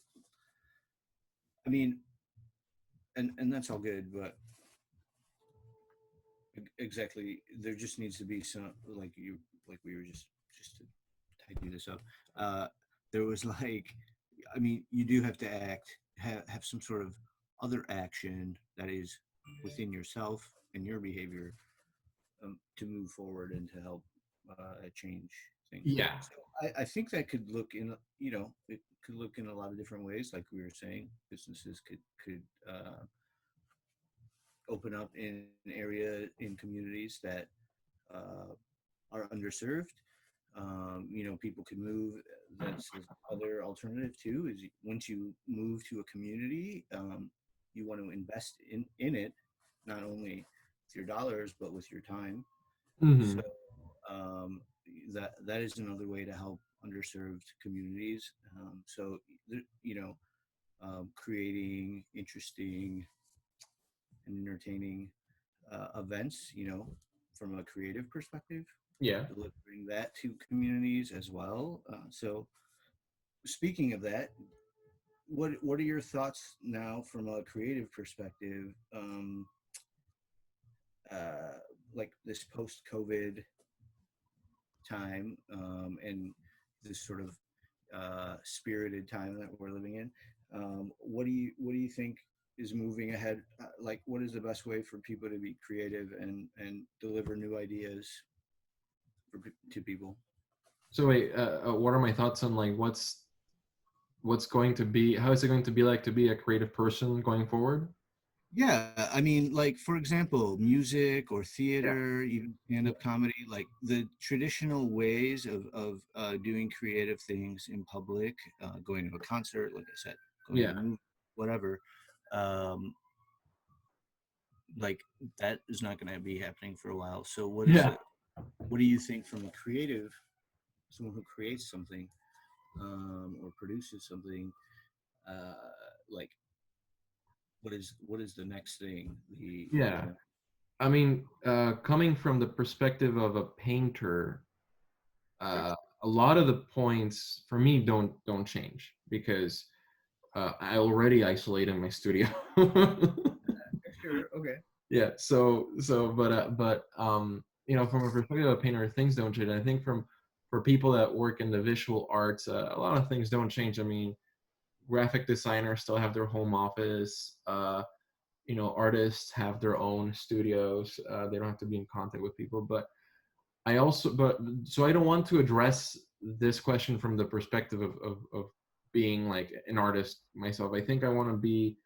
I mean, and that's all good, but exactly, there just needs to be some, like we were just to tidy this up. Uh, there was like, I mean, you do have to have some sort of other action that is within yourself and your behavior, to move forward and to help change things. Yeah. So I think that could look in, it could look in a lot of different ways. Like we were saying, businesses could open up in area in communities that uh, are underserved. People can move. That's other alternative too. Is once you move to a community, you want to invest in it, not only with your dollars but with your time. So Hmm. um, that is another way to help underserved communities. So creating interesting and entertaining events, from a creative perspective, Yeah. delivering that to communities as well. So speaking of that, what are your thoughts now from a creative perspective? Uh, like this post-COVID time, and this sort of spirited time that we're living in. What do you think is moving ahead? Like, what is the best way for people to be creative and deliver new ideas to people? So wait, what are my thoughts on like what's going to be how is it going to be like to be a creative person going forward? Yeah, I mean, like for example, music or theater, even stand-up comedy, like the traditional ways of doing creative things in public, going to a concert, like I said, going to Yeah, a movie, whatever, um, like that is not going to be happening for a while. So, yeah, what do you think from a creative, someone who creates something or produces something, uh, like what is the next thing? yeah. I mean, coming from the perspective of a painter, Sure, a lot of the points for me don't change because I already isolate in my studio. sure, okay. Yeah. But from a perspective of a painter, things don't change. I think for people that work in the visual arts, a lot of things don't change. I mean, graphic designers still have their home office. Artists have their own studios. They don't have to be in contact with people. But so I don't want to address this question from the perspective of being like an artist myself. I think I want to be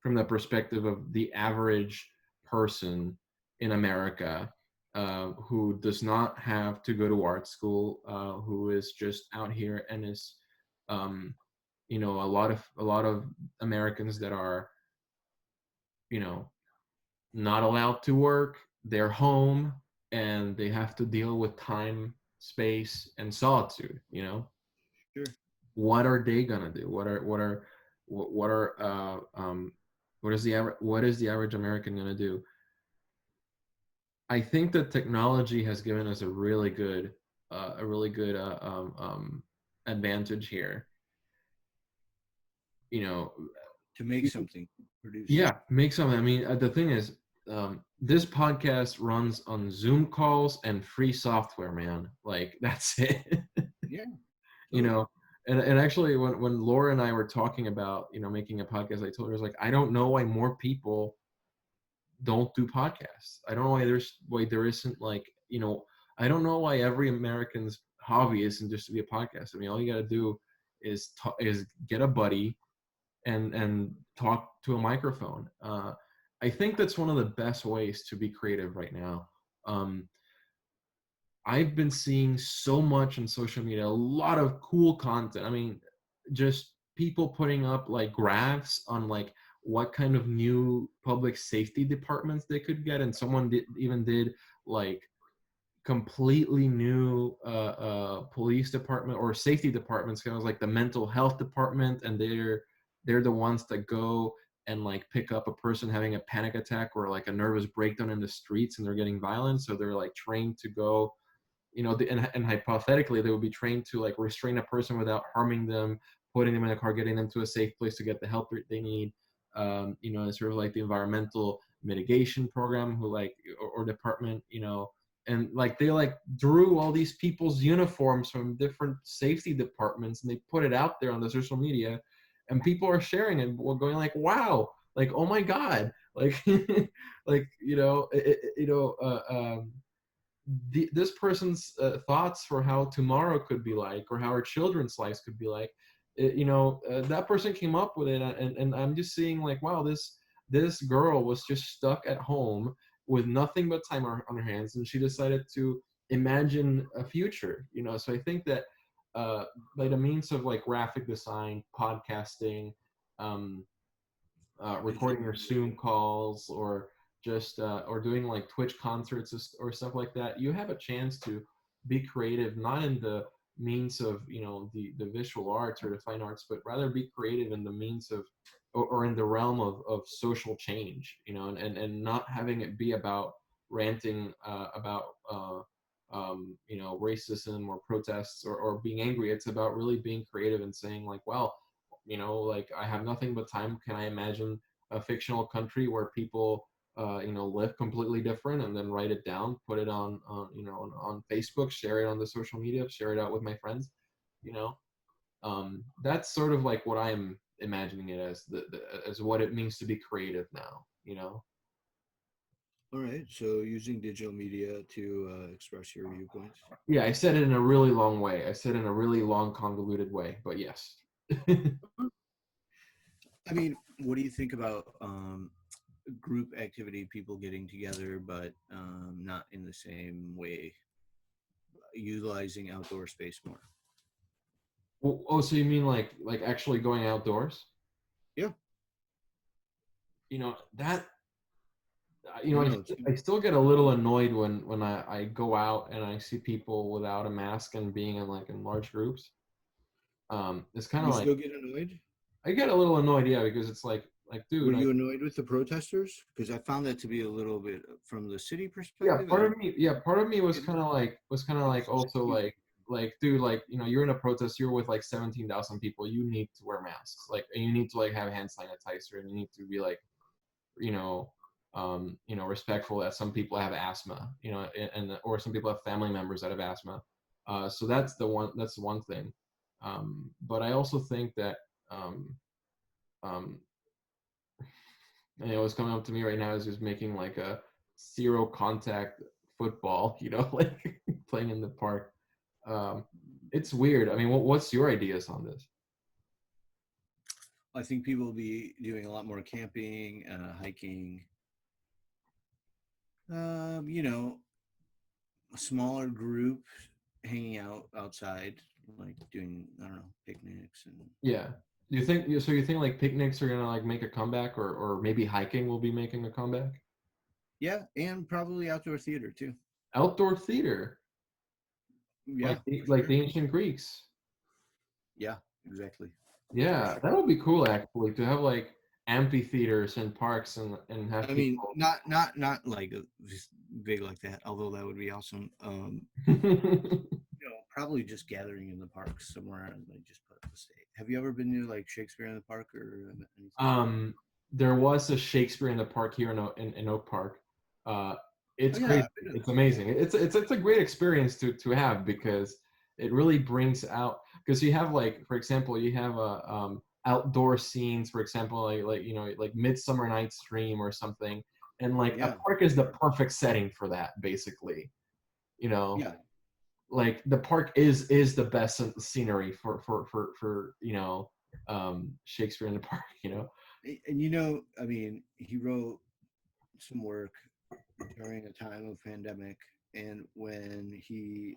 from the perspective of the average person in America, who does not have to go to art school, who is just out here and is, um, a lot of Americans that are, you know, not allowed to work. They're home and they have to deal with time, space, and solitude. Sure. What are they gonna do? What is the average American gonna do? I think that technology has given us a really good advantage here. You know, To make something, produce. yeah, make something. I mean, the thing is, this podcast runs on Zoom calls and free software, man. Like that's it. Yeah, you totally. know, and actually, when Laura and I were talking about making a podcast, I told her, I was like, I don't know why more people don't do podcasts. I don't know why there isn't, like, I don't know why every American's hobby isn't just to be a podcast. I mean, all you got to do is get a buddy and talk to a microphone. I think that's one of the best ways to be creative right now. Um, I've been seeing so much on social media, a lot of cool content. I mean, just people putting up like graphs on like what kind of new public safety departments they could get, and someone even did like completely new police department or safety departments. Kind of like the mental health department, and they're the ones that go and like pick up a person having a panic attack or like a nervous breakdown in the streets, and they're getting violent. So they're like trained to go, and hypothetically they would be trained to like restrain a person without harming them, putting them in a car, getting them to a safe place to get the help they need. And sort of like the environmental mitigation program, who like or department, and like they like drew all these people's uniforms from different safety departments, and they put it out there on the social media, and people are sharing it, going like, wow, like, oh my god, like like this person's thoughts for how tomorrow could be like, or how our children's lives could be like. That person came up with it, and I'm just seeing like, wow, this girl was just stuck at home with nothing but time on her hands, and she decided to imagine a future. So I think that by the means of like graphic design, podcasting, um, Digital recording your media. Zoom calls, or just or doing like Twitch concerts or stuff like that, you have a chance to be creative, not in the means of the visual arts or the fine arts, but rather be creative in the means of, or in the realm of social change, and not having it be about ranting about racism or protests, or being angry. It's about really being creative and saying like, well, like, I have nothing but time. Can I imagine a fictional country where people, live completely different, and then write it down, put it on Facebook, share it on the social media, share it out with my friends. You know, that's sort of like what I'm imagining it as, as what it means to be creative now. All right. So using digital media to express your viewpoints. Yeah, I said it in a really long way. I said it in a really long, convoluted way, but yes. I mean, what do you think about group activity, people getting together, but not in the same way, utilizing outdoor space more. Oh, so you mean like actually going outdoors? Yeah. That I know. It's, I still get a little annoyed when I go out and I see people without a mask and being in large groups. It's kind you of like still get annoyed? I get a little annoyed, yeah, because it's Were dude, you annoyed with the protesters? Because I found that to be a little bit from the city yeah, perspective. part of me was It, kind of like also dude, you're in a protest, you're with like 17,000 people, you need to wear masks, and you need to have hand sanitizer, and you need to be you know respectful that some people have asthma, or some people have family members that have asthma. So that's one thing. But I also think that um, um, what's coming up to me right now is just making like a zero contact football, like playing in the park. It's weird. I mean, what's your ideas on this? I think people will be doing a lot more camping, hiking. You know, a smaller group hanging out outside, like doing, I don't know, picnics and Yeah. You think like picnics are gonna like make a comeback, or maybe hiking will be making a comeback? yeah, and probably outdoor theater too. Outdoor theater, Yeah, for like sure. the ancient Greeks. Yeah, exactly. For Yeah, sure. that would be cool actually to have like amphitheaters and parks and have I mean, people. not like just big like that, although that would be awesome. Probably just gathering in the park somewhere and they just put up the stage. Have you ever been to like Shakespeare in the Park or anything like that? There was a Shakespeare in the Park here in Oak Park. Uh, Oh it's yeah, crazy. I've been to It's that. amazing. It's a great experience to have, because it really brings out, because you have for example, you have outdoor scenes, for example, like Midsummer Night's Dream or something, and like a Yeah, park is the perfect setting for that, basically. You know, yeah. like the park is the best scenery for Shakespeare in the Park. And I mean, he wrote some work during a time of pandemic, and when he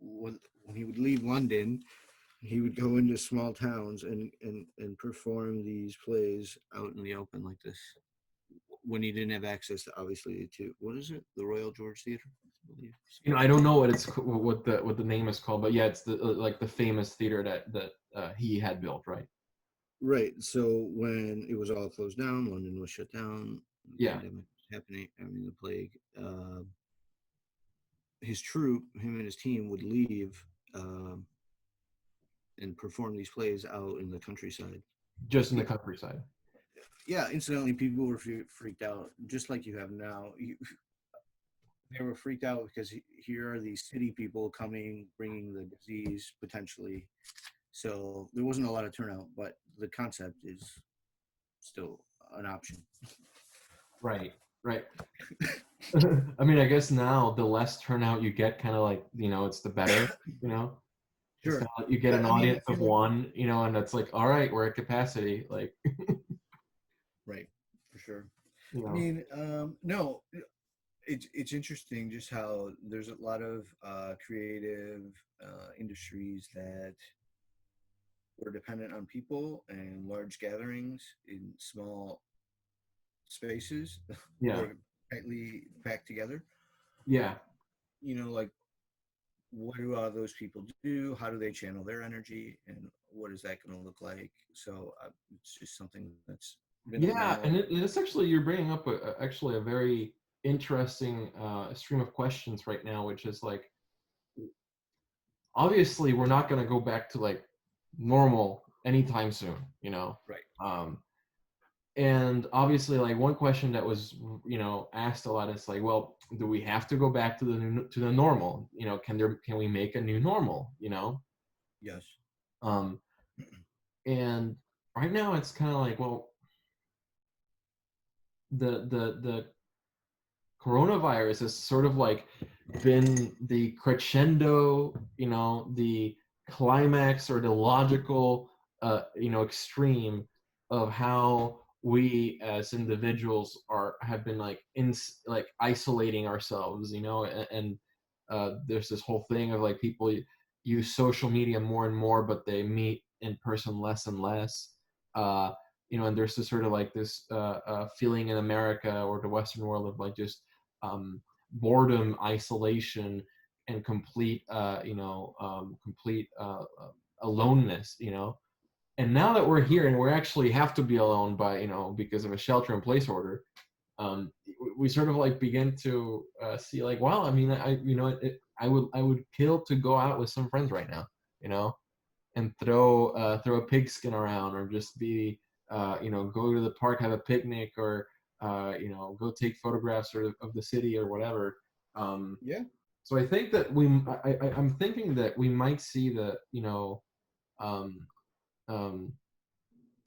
would leave London, he would go into small towns and perform these plays out in the open like this when he didn't have access to, obviously, to, what is it, the Royal George Theatre, I believe. I don't know what the name is called, but yeah, it's the famous theater that he had built, right? Right. So when it was all closed down, London was shut down, the Yeah, pandemic was happening, I mean, the plague. His troupe, him and his team, would leave um, and perform these plays out in the countryside. just in the Yeah, countryside. yeah. Incidentally, people were freaked out, just like you have now. They were freaked out because here are these city people coming, bringing the disease potentially. So there wasn't a lot of turnout, but the concept is still an option. Right, right. I mean, I guess now the less turnout you get, kind of it's the better. You know, it's kind Sure. of like you get Yeah, an I mean, I audience of feel like one, and it's like, all right, we're at capacity. right, for sure. You I know, mean, no, it's interesting just how there's a lot of creative industries that were dependent on people and large gatherings in small spaces yeah, or tightly packed together. yeah. Like, what do those people do? How do they channel their energy? And what is that going to look like? So it's just something that's been on my Yeah, mind. and it's actually, you're bringing up actually a very interesting stream of questions right now, which is like, obviously we're not going to go back to normal anytime soon, Right. um, and obviously like one question that was asked a lot is like, well, do we have to go back to the normal? Can we make a new normal? Yes. Um, and right now it's kind of like, well, the coronavirus has sort of been the crescendo, the climax or the logical, extreme of how we as individuals have been like like isolating ourselves, and there's this whole thing of like people use social media more and more, but they meet in person less and less. And there's this sort of like this feeling in America or the Western world of like just boredom, isolation, and complete aloneness. And now that we're here and we actually have to be alone by because of a shelter-in-place order, we sort of like begin to see like, wow, I mean, I would kill to go out with some friends right now, and throw a pigskin around, or just be go to the park, have a picnic, or go take photographs of the city or whatever. Yeah. So I think that I'm thinking that we might see that um, um,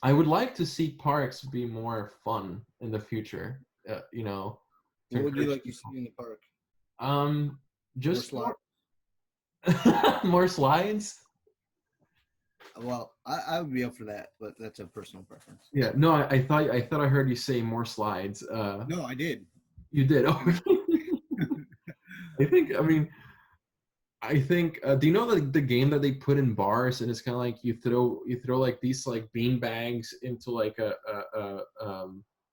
I would like to see parks be more fun in the future. To What would you encourage like to people. see in the park? More Just slides? more slides. Well, I would be up for that, but that's a personal preference. Yeah, no, I thought I heard you say more slides. No, I did. You did. Oh, I mean, I mean, do you know the game that they put in bars, and it's kind of like you throw like these like bean bags into like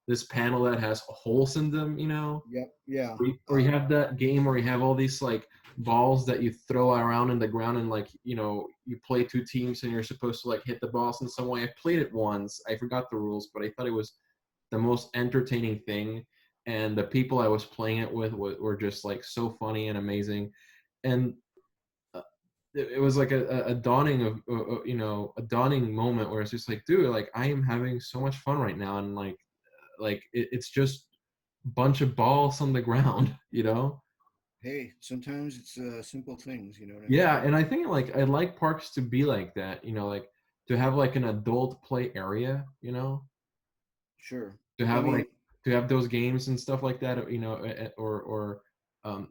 this panel that has holes in them, yep. Yeah. or you have that game where you have all these like balls that you throw around in the ground, and like you play two teams and you're supposed to like hit the balls in some way. I played it once. I forgot the rules, but I thought it was the most entertaining thing, and the people I was playing it with were just like so funny and amazing. And it was like a dawning of a dawning moment where it's just like, dude, like I am having so much fun right now, and like it's just a bunch of balls on the ground. Hey, sometimes it's simple things. You know what I mean? Yeah, and I think like I'd like parks to be like that, like to have like an adult play area, Sure. to I have mean, like to have those games and stuff like that, or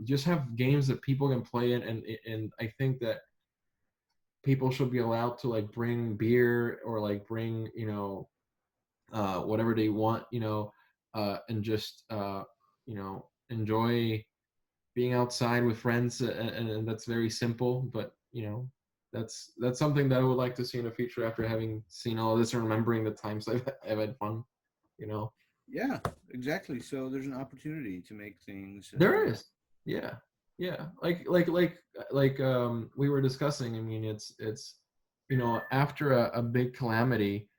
just have games that people can play in, and I think that people should be allowed to like bring beer, or like bring whatever they want, and just enjoy being outside with friends, and that's very simple, but that's something that I would like to see in the future after having seen all of this and remembering the times I've had fun. yeah, exactly. So there's an opportunity to make things. There is. Yeah. Yeah. Like we were discussing, I mean, it's after a big calamity,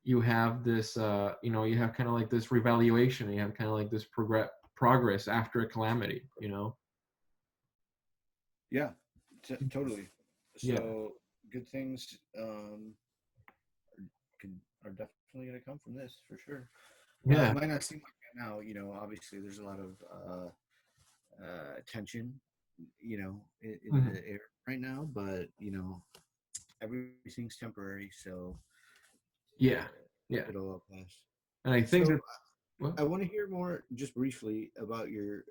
you have this you have kind of like this revaluation, you have kind of like this progress after a calamity. Yeah, totally. Yeah. So good things could, are definitely going to come from this for sure. It Yeah. might not seem like that now. Obviously there's a lot of tension, in Mhm. the air right now, but everything's temporary, so Yeah. Yeah. it'll all pass. And I think So that, well, I want to hear more, just briefly, about your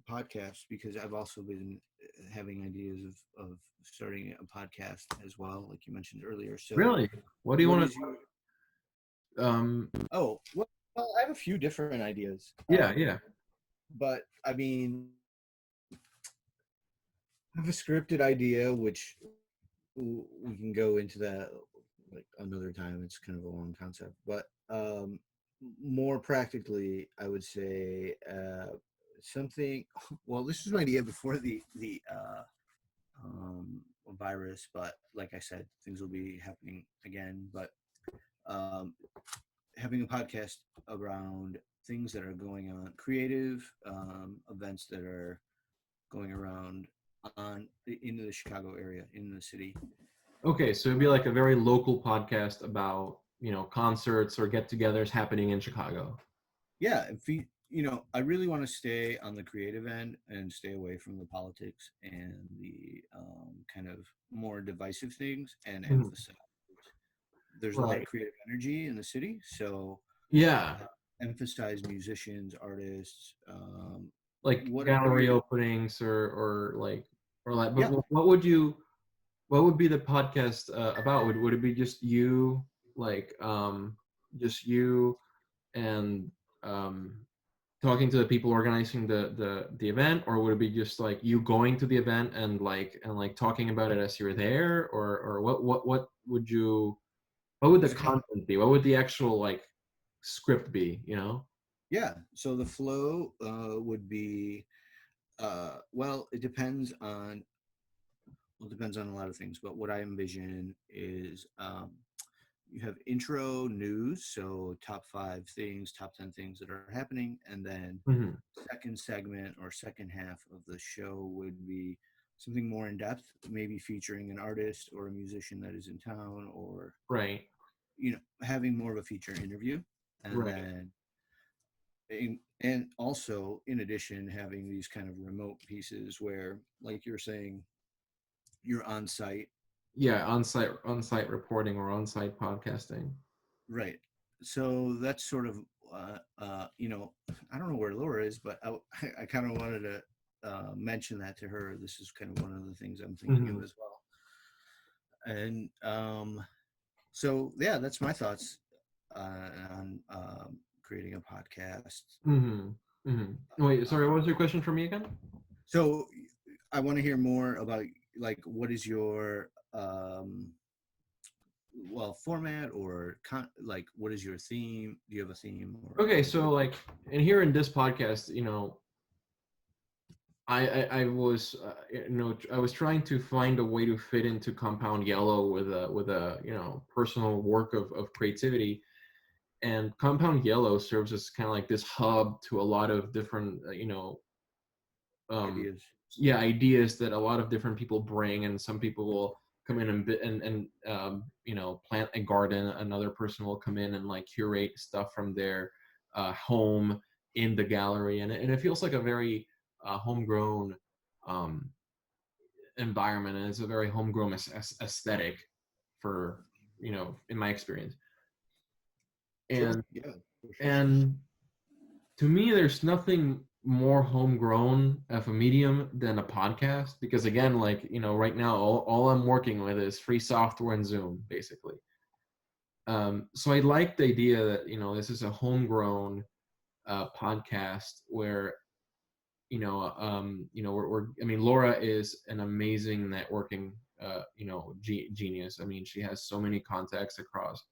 podcast, because I've also been having ideas of starting a podcast as well, like you mentioned earlier. So, really, what do you what want is your? to Oh, well, I have a few different ideas, yeah, yeah. but I mean, I have a scripted idea, which we can go into that like another time. It's kind of a long concept, but more practically, I would say something. Well, this was my idea before the virus, but like I said, things will be happening again. But um, having a podcast around things that are going on, creative events that are going around in the Chicago area, in the city. Okay, so it'd be like a very local podcast about concerts or get-togethers happening in Chicago. Yeah, if I really want to stay on the creative end and stay away from the politics and the kind of more divisive things, and Mhm. emphasize there's a lot of Right. creative energy in the city, so Yeah, emphasize musicians, artists, like whatever gallery you. openings, or like, but Yeah, what would be the podcast about? Would it be just you, like just you and um, talking to the people organizing the event, or would it be just like you going to the event and like talking about it as you're there, or what would you, what would the It's kind of, content be? What would the actual like script be? You know? yeah. So the flow would be, well, it depends on, well, it depends on a lot of things, but what I envision is you have intro news, so top 5 things, top 10 things that are happening, and then Hmm. second segment or second half of the show would be something more in depth, maybe featuring an artist or a musician that is in town, or Right. having more of a feature interview, and Right. then and also in addition having these kind of remote pieces where, like you're saying, you're on site. Yeah, on-site reporting or on-site podcasting. Right. So that's sort of, I don't know where Laura is, but I kind of wanted to mention that to her. This is kind of one of the things I'm thinking Hmm. of as well. And so, yeah, that's my thoughts on creating a podcast. Hmm. Hmm. Wait, sorry, what was your question for me again? So I want to hear more about, like, what is your well, format or like, what is your theme? Do you have a theme or Okay, like so like, and here in this podcast, you know, I was I was trying to find a way to fit into Compound Yellow with a personal work of creativity, and Compound Yellow serves as kind of like this hub to a lot of different um, ideas? yeah, ideas that a lot of different people bring, and some people will come in and plant a garden. Another person will come in and like curate stuff from their home in the gallery, and it feels like a very homegrown um, environment, and it's a very homegrown aesthetic for in my experience. Sure. and Yeah, for sure. and to me, there's nothing more homegrown of a medium than a podcast, because again, like right now, all I'm working with is free software and Zoom, basically. So I like the idea that this is a homegrown podcast where we're I mean, Laura is an amazing networking genius. I mean, she has so many contacts across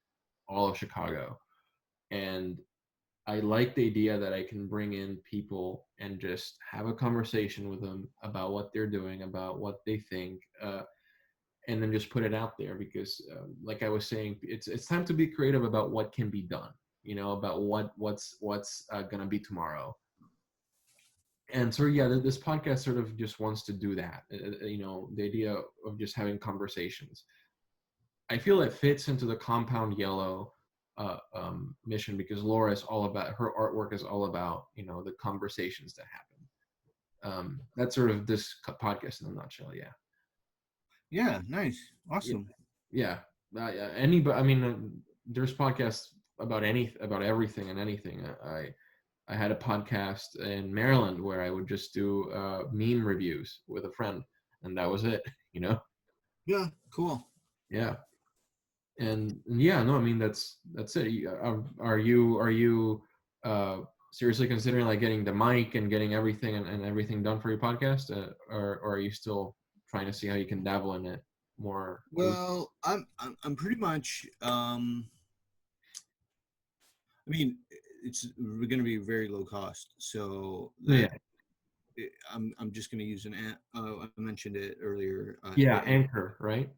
all of Chicago, and I like the idea that I can bring in people and just have a conversation with them about what they're doing, about what they think, and then just put it out there. Because, like I was saying, it's time to be creative about what can be done. About what's gonna be tomorrow. And so, yeah, this podcast sort of just wants to do that. The idea of just having conversations. I feel it fits into the Compound Yellow mission, because Laura is all about, her artwork is all about the conversations that happen. That's sort of this podcast in a nutshell. Yeah. Yeah, nice, Yeah. awesome. Yeah. Anybody. I mean, there's podcasts about everything and anything. I had a podcast in Maryland where I would just do meme reviews with a friend, and that was it. You know. Yeah, cool. Yeah. And yeah, no, I mean, that's it. Are you seriously considering like getting the mic and getting everything and everything done for your podcast, or are you still trying to see how you can dabble in it more loose? Well, I'm pretty much I mean, it's going to be very low cost, so that Yeah. I'm just going to use an app. I mentioned it earlier. Yeah, Anchor, right?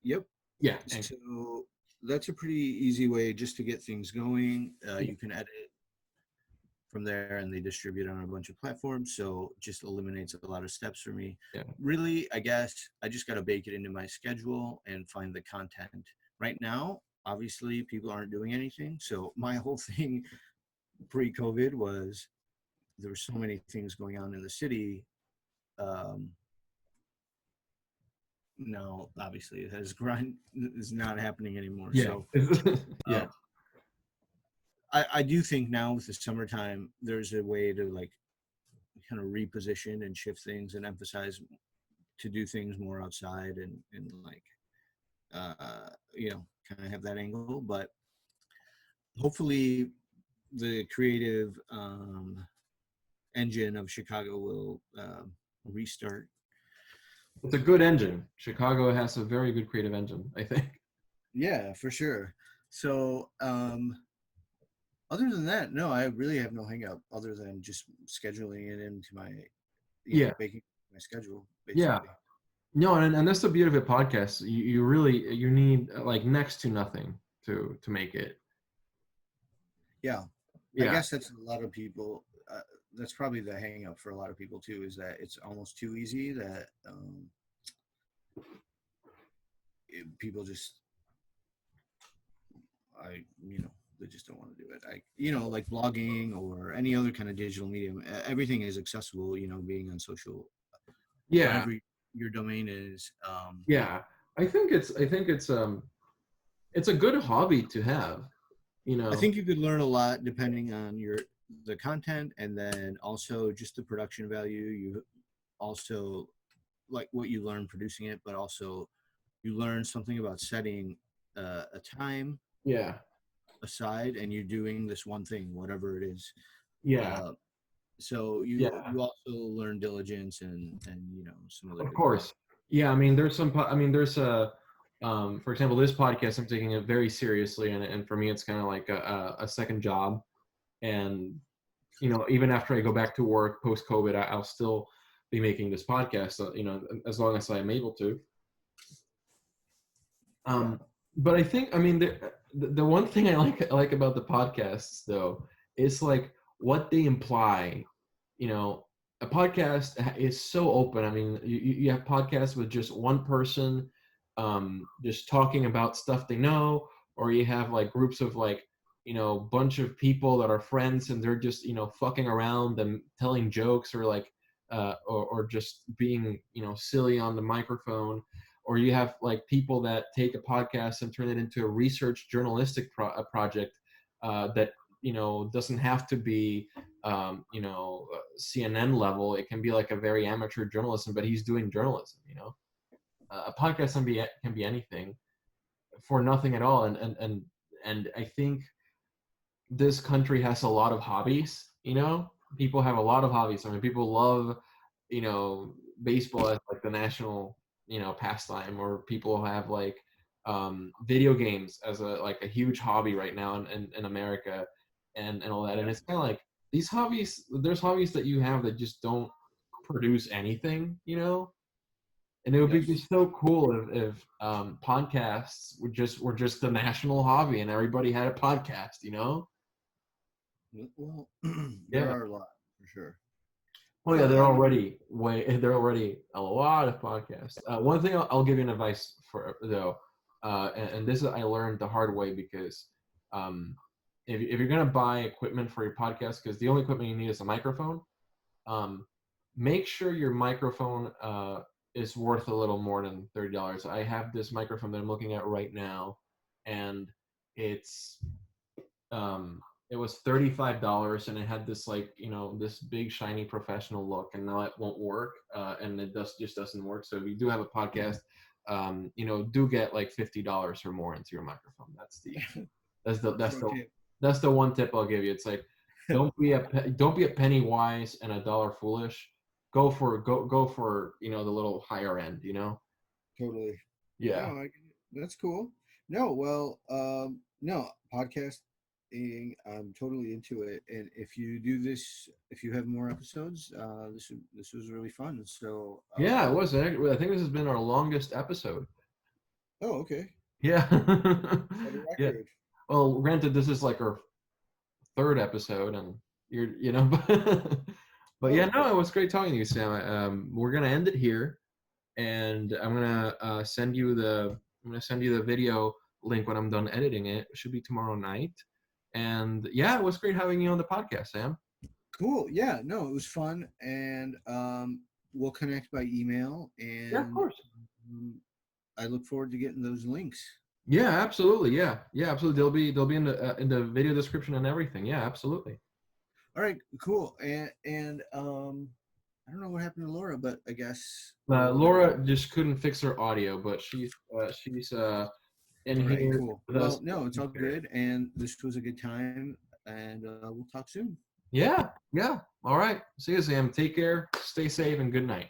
Yep. Yeah, Anchor. So that's a pretty easy way just to get things going. Yeah. You can edit from there, and they distribute on a bunch of platforms. So it just eliminates a lot of steps for me. Yeah. Really, I guess I just got to bake it into my schedule and find the content. Right now, obviously, people aren't doing anything. So my whole thing pre-COVID was there were so many things going on in the city. Um, Now, obviously, it has grind is not happening anymore. Yeah. So Yeah. um, I do think now with the summertime, there's a way to like kind of reposition and shift things and emphasize to do things more outside and like kind of have that angle. But hopefully the creative engine of Chicago will restart. It's a good engine. Chicago has a very good creative engine, I think. Yeah, for sure. So, other than that, no, I really have no hang up other than just scheduling it into my, Yeah, making my schedule yeah. basically. No, and that's the beauty of a podcast. You really you need like next to nothing to make it. Yeah, I Yeah, guess that's a lot of people. That's probably the hang up for a lot of people too, is that it's almost too easy that people just, they just don't want to do it. Like blogging or any other kind of digital medium, everything is accessible, being on social, yeah, whatever your domain is. yeah. It's a good hobby to have. You I know. think you could learn a lot depending on the content, and then also just the production value. You also like what you learn producing it, but also you learn something about setting a time Yeah, aside, and you're doing this one thing, whatever it is. yeah, Uh, so yeah. you also learn diligence and some other Of good qualities. course. Yeah, I mean, I mean, there's for example, this podcast, I'm taking it very seriously, and for me, it's kind of like a second job. And even after I go back to work post COVID, I'll still be making this podcast. As long as I'm able to. Yeah. But I think, I mean, the one thing I like about the podcasts though is like what they imply. You know, a podcast is so open. I mean, you have podcasts with just one person, just talking about stuff they know, or you have like groups of like, bunch of people that are friends and they're just, fucking around and telling jokes or like, or just being, silly on the microphone. Or you have like people that take a podcast and turn it into a research journalistic project that doesn't have to be CNN level. It can be like a very amateur journalism, but he's doing journalism. A podcast can be anything for nothing at all. And I think this country has a lot of hobbies. People have a lot of hobbies. I mean, people love baseball as like the national pastime, or people have like video games as a huge hobby right now in America, and all that. And it's kind of like these hobbies, there's hobbies that you have that just don't produce anything. And it would be Yes. just so cool if podcasts were just the national hobby and everybody had a podcast. Well, there Yeah. are a lot for sure. Oh yeah, they're already a lot of podcasts. One thing I'll give you an advice for though, and this is I learned the hard way because um, if you're gonna buy equipment for your podcast, because the only equipment you need is a microphone, um, make sure your microphone is worth a little more than $30. I have this microphone that I'm looking at right now, and it's it was $35, and it had this like this big shiny professional look, and now it won't work, and it just doesn't work. So if you do have a podcast, do get like $50 or more into your microphone. That's the that's Pro the tip. that's the one tip I'll give you. It's like don't be a penny wise and a dollar foolish. Go for the little higher end. Totally. No, Yeah. that's cool. No, well, no, podcasting, I'm totally into it. And if you do this, if you have more episodes, this was really fun. So, Yeah, it was. I think this has been our longest episode. oh, okay. Yeah. Set a Yeah. record. Well, granted, this is like our third episode, and but yeah, Oh, no, it was great talking to you, Sam. We're gonna end it here, and I'm gonna send you the video link when I'm done editing it. It should be tomorrow night. And yeah, it was great having you on the podcast, Sam. cool. Yeah, no, it was fun. And we'll connect by email. Yeah, of And course. um, I look forward to getting those links. Yeah, absolutely. Yeah, yeah, absolutely. They'll be in the video description and everything. Yeah, absolutely. All right, cool. And I don't know what happened to Laura, but I guess Laura just couldn't fix her audio, but she's in all right, here cool. with us. Well, no, it's all good, and this was a good time. and we'll talk soon. Yeah. All right. See you, Sam. Take care. Stay safe and good night.